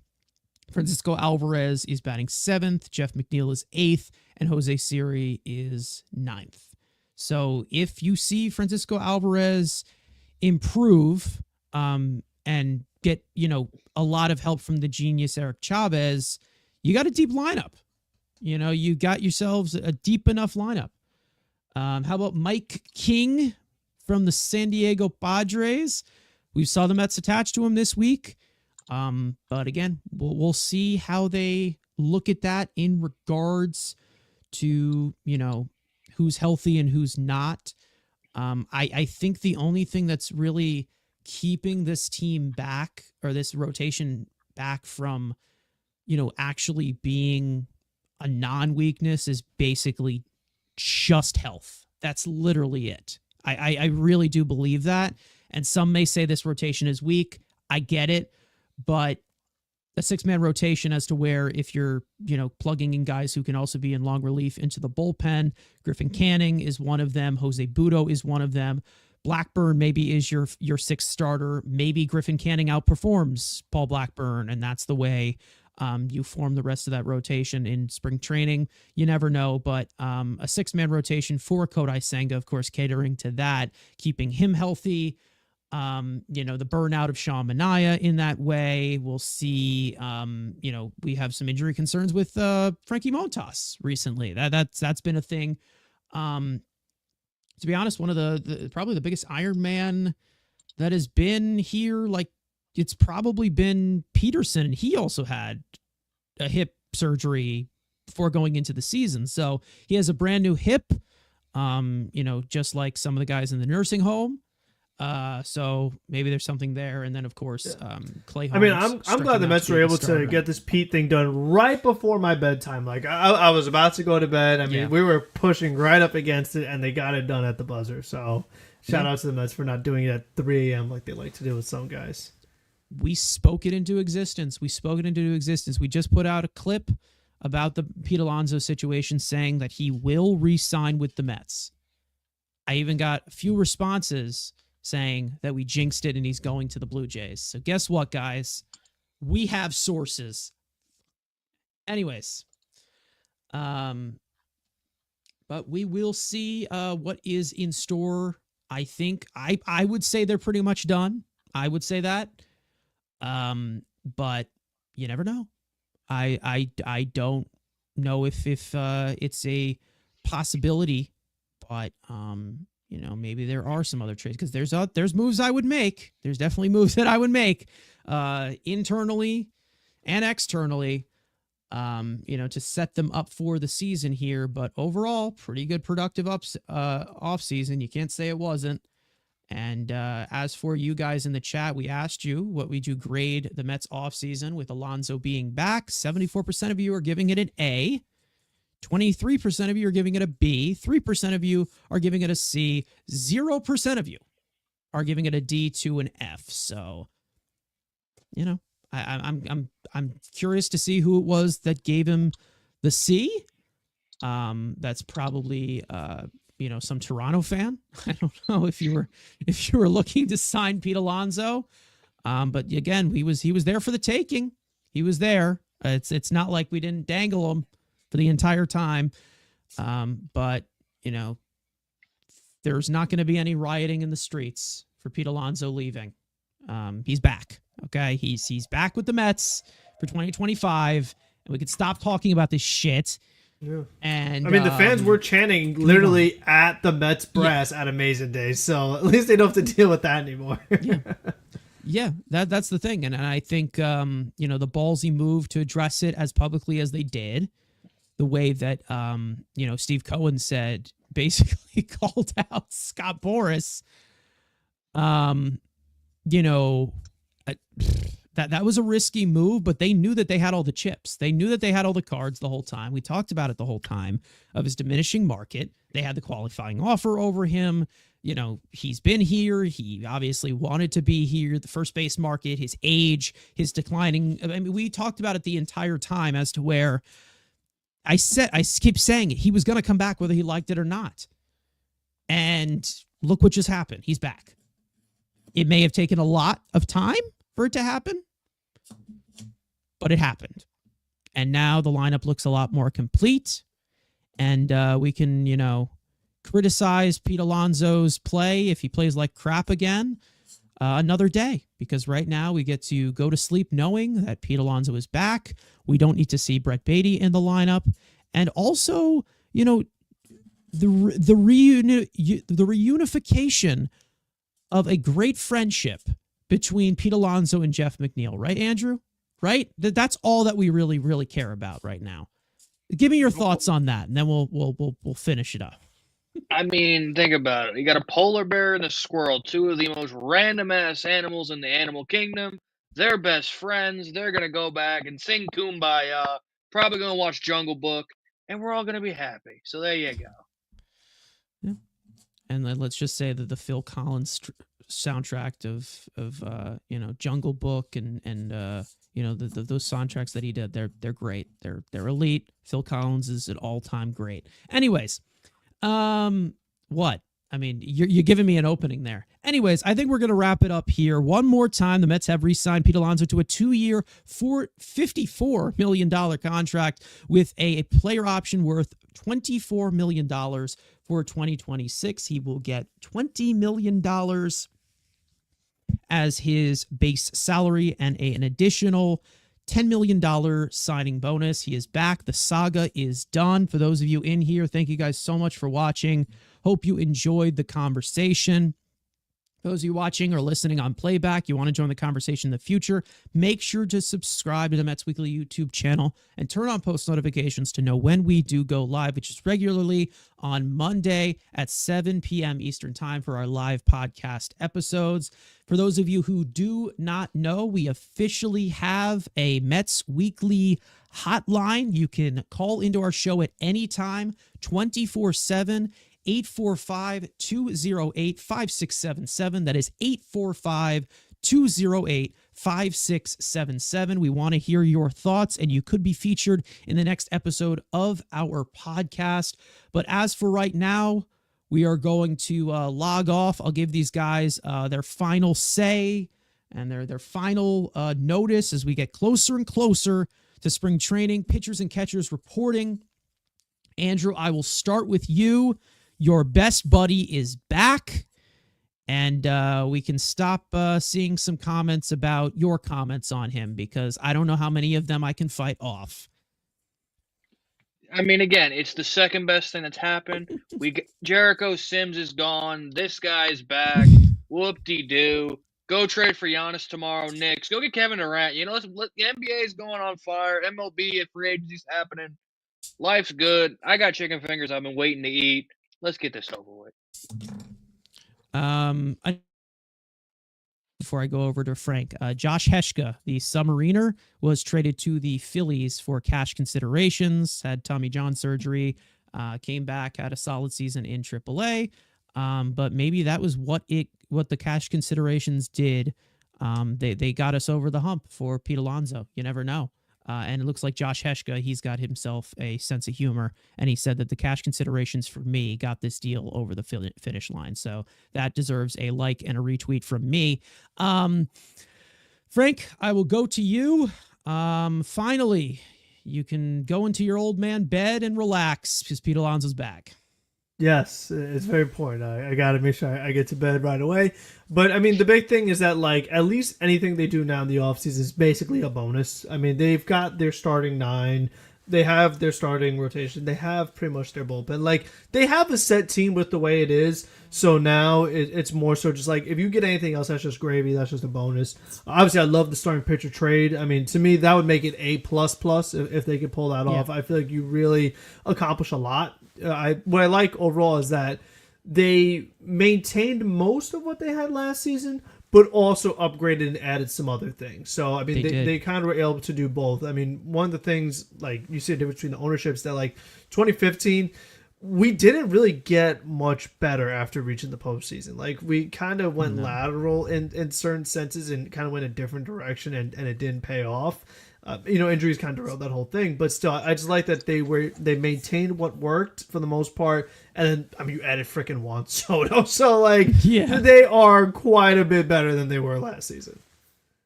Speaker 1: Francisco Alvarez is batting 7th. Jeff McNeil is 8th. And Jose Siri is 9th. So if you see Francisco Alvarez improve and get, a lot of help from the genius Eric Chavez, you got a deep lineup. You got yourselves a deep enough lineup. How about Mike King from the San Diego Padres? We saw the Mets attached to him this week. But again, we'll see how they look at that in regards to, who's healthy and who's not. I think the only thing that's really keeping this team back or this rotation back from, actually being a non-weakness is basically just health. That's literally it. I really do believe that. And some may say this rotation is weak. I get it. But a 6-man rotation as to where if you're, plugging in guys who can also be in long relief into the bullpen, Griffin Canning is one of them. Jose Budo is one of them. Blackburn maybe is your 6th starter. Maybe Griffin Canning outperforms Paul Blackburn, and that's the way you form the rest of that rotation in spring training. You never know, but a 6-man rotation for Kodai Senga, of course, catering to that, keeping him healthy. The burnout of Sean Manaea in that way. We'll see. We have some injury concerns with Frankie Montas recently. That's been a thing. To be honest, one of the probably the biggest Iron Man that has been here, like, it's probably been Peterson. He also had a hip surgery before going into the season. So he has a brand new hip. just like some of the guys in the nursing home. So maybe there's something there. And then, of course, Clay Holmes.
Speaker 2: I mean, I'm glad the Mets were able to get this Pete thing done right before my bedtime. Like, I was about to go to bed. I mean, we were pushing right up against it, and they got it done at the buzzer. So shout out to the Mets for not doing it at 3 a.m. like they like to do with some guys.
Speaker 1: We spoke it into existence. We just put out a clip about the Pete Alonso situation saying that he will re-sign with the Mets. I even got a few responses saying that we jinxed it and he's going to the Blue Jays. So guess what, guys? We have sources. Anyways, but we will see what is in store. I think I would say they're pretty much done. I would say that. But you never know. I don't know if it's a possibility, but maybe there are some other trades, because there's moves I would make. There's definitely moves that I would make internally and externally, to set them up for the season here. But overall, pretty good productive off season. You can't say it wasn't. And as for you guys in the chat, we asked you what would you grade the Mets offseason with Alonso being back. 74% of you are giving it an A. 23% of you are giving it a B. 3% of you are giving it a C. 0% of you are giving it a D to an F. So, I'm curious to see who it was that gave him the C. That's probably some Toronto fan. I don't know if you were looking to sign Pete Alonso. But again, he was there for the taking. He was there. It's not like we didn't dangle him for the entire time. But there's not going to be any rioting in the streets for Pete Alonso leaving. He's back. Okay. He's back with the Mets for 2025, and we can stop talking about this shit.
Speaker 2: Yeah.
Speaker 1: And
Speaker 2: I mean, the fans were chanting literally at the Mets brass at Amazing Days, so at least they don't have to deal with that anymore.
Speaker 1: Yeah, that's the thing, and I think the ballsy move to address it as publicly as they did, the way that Steve Cohen said, basically called out Scott Boras. That was a risky move, but they knew that they had all the chips. They knew that they had all the cards the whole time. We talked about it the whole time of his diminishing market. They had the qualifying offer over him. He's been here. He obviously wanted to be here. The first base market, his age, his declining. I mean, we talked about it the entire time as to where I keep saying it. He was going to come back whether he liked it or not. And look what just happened. He's back. It may have taken a lot of time for it to happen, but it happened. And now the lineup looks a lot more complete, and we can, criticize Pete Alonso's play if he plays like crap again another day, because right now we get to go to sleep knowing that Pete Alonso is back. We don't need to see Brett Beatty in the lineup. And also, the reunification of a great friendship between Pete Alonso and Jeff McNeil, right, Andrew? Right? That's all that we really, really care about right now. Give me your thoughts on that, and then we'll finish it up.
Speaker 3: I mean, think about it. You got a polar bear and a squirrel, two of the most random ass animals in the animal kingdom. They're best friends. They're gonna go back and sing Kumbaya. Probably gonna watch Jungle Book, and we're all gonna be happy. So there you go.
Speaker 1: Yeah. And then let's just say that the Phil Collins soundtrack of Jungle Book and those soundtracks that he did, they're great. They're elite. Phil Collins is an all-time great. Anyways, what? I mean, you're giving me an opening there. Anyways, I think we're going to wrap it up here. One more time, the Mets have re-signed Pete Alonso to a 2-year, $54 million contract with a player option worth $24 million for 2026. He will get $20 million as his base salary and an additional $10 million signing bonus. He is back. The saga is done. For those of you in here, thank you guys so much for watching. Hope you enjoyed the conversation. Those of you watching or listening on playback, you want to join the conversation in the future, make sure to subscribe to the Mets Weekly YouTube channel and turn on post notifications to know when we do go live, which is regularly on Monday at 7 p.m. Eastern Time for our live podcast episodes. For those of you who do not know, we officially have a Mets Weekly hotline. You can call into our show at any time, 24/7. 845-208-5677. That is 845-208-5677. We want to hear your thoughts, and you could be featured in the next episode of our podcast. But as for right now, we are going to log off. I'll give these guys their final say and their final notice as we get closer and closer to spring training. Pitchers and catchers reporting. Andrew, I will start with you. Your best buddy is back, and we can stop seeing some comments about your comments on him, because I don't know how many of them I can fight off.
Speaker 3: I mean, again, it's the second best thing that's happened. Jericho Sims is gone. This guy's back. Whoop-de-doo. Go trade for Giannis tomorrow, Knicks. Go get Kevin Durant. You know, the NBA is going on fire. MLB, if free agency's happening. Life's good. I got chicken fingers I've been waiting to eat. Let's get this over with.
Speaker 1: Before I go over to Frank, Josh Heshka, the Submariner, was traded to the Phillies for cash considerations, had Tommy John surgery, came back, had a solid season in AAA, but maybe that was what the cash considerations did. They got us over the hump for Pete Alonso. You never know. And it looks like Josh Heshka, he's got himself a sense of humor, and he said that the cash considerations for me got this deal over the finish line. So that deserves a like and a retweet from me. Frank, I will go to you. Finally, you can go into your old man bed and relax because Pete Alonso's back.
Speaker 2: Yes, it's very important. I got to make sure I get to bed right away. But, I mean, the big thing is that, like, at least anything they do now in the offseason is basically a bonus. I mean, they've got their starting 9. They have their starting rotation. They have pretty much their bullpen. Like, they have a set team with the way it is. So now it's more so just like, if you get anything else, that's just gravy. That's just a bonus. Obviously, I love the starting pitcher trade. I mean, to me, that would make it A++ if they could pull that off. I feel like you really accomplish a lot. What I like overall is that they maintained most of what they had last season, but also upgraded and added some other things. So, I mean, they kind of were able to do both. I mean, one of the things, like, you see the difference between the ownerships that, like, 2015, we didn't really get much better after reaching the postseason. Like, we kind of went lateral in certain senses and kind of went a different direction, and it didn't pay off. Injuries kind of derailed that whole thing, but still, I just like that they maintained what worked for the most part, and then, I mean, you added freaking Juan Soto, so, like, they are quite a bit better than they were last season.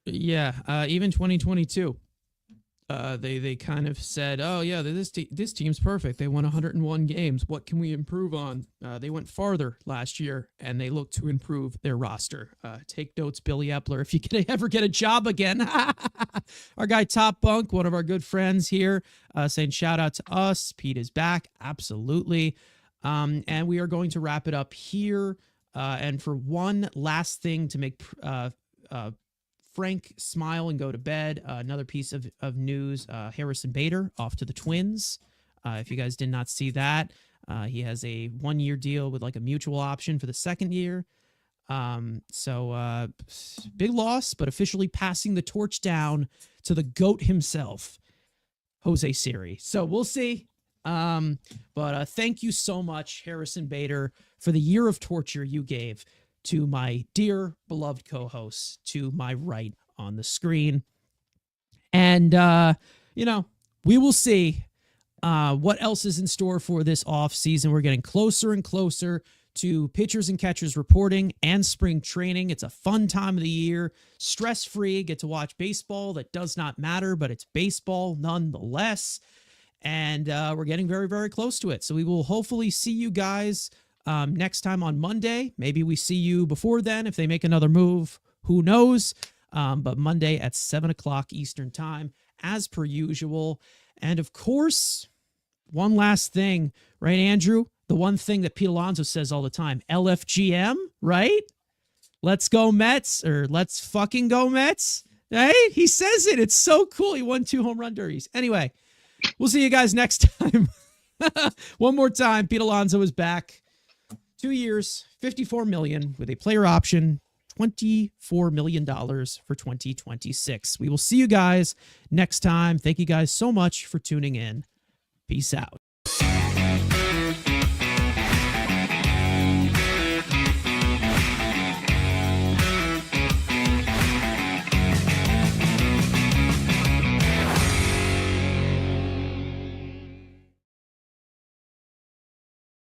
Speaker 1: Yeah, even 2022, they kind of said, oh yeah, this team's perfect. They won 101 games. What can we improve on? They went farther last year, and they look to improve their roster. Take notes, Billy Epler, if you can ever get a job again. Our guy Top Bunk, one of our good friends here, saying shout out to us. Pete is back, absolutely. And we are going to wrap it up here. And for one last thing to make Frank smile and go to bed, another piece of news, Harrison Bader off to the Twins. If you guys did not see that, he has a 1-year deal with like a mutual option for the second year. So big loss, but officially passing the torch down to the GOAT himself, Jose Siri. So we'll see. But thank you so much, Harrison Bader, for the year of torture you gave to my dear beloved co-host to my right on the screen. And, we will see what else is in store for this off season. We're getting closer and closer to pitchers and catchers reporting and spring training. It's a fun time of the year, stress-free, get to watch baseball that does not matter, but it's baseball nonetheless. And we're getting very, very close to it. So we will hopefully see you guys next time on Monday. Maybe we see you before then if they make another move. Who knows? But Monday at 7 o'clock Eastern time, as per usual. And of course, one last thing, right, Andrew? The one thing that Pete Alonso says all the time, LFGM, right? Let's go Mets, or let's fucking go Mets. Hey, he says it. It's so cool. He won 2 home run derbies. Anyway, we'll see you guys next time. One more time, Pete Alonso is back. 2 years, $54 million with a player option, $24 million for 2026. We will see you guys next time. Thank you guys so much for tuning in. Peace out.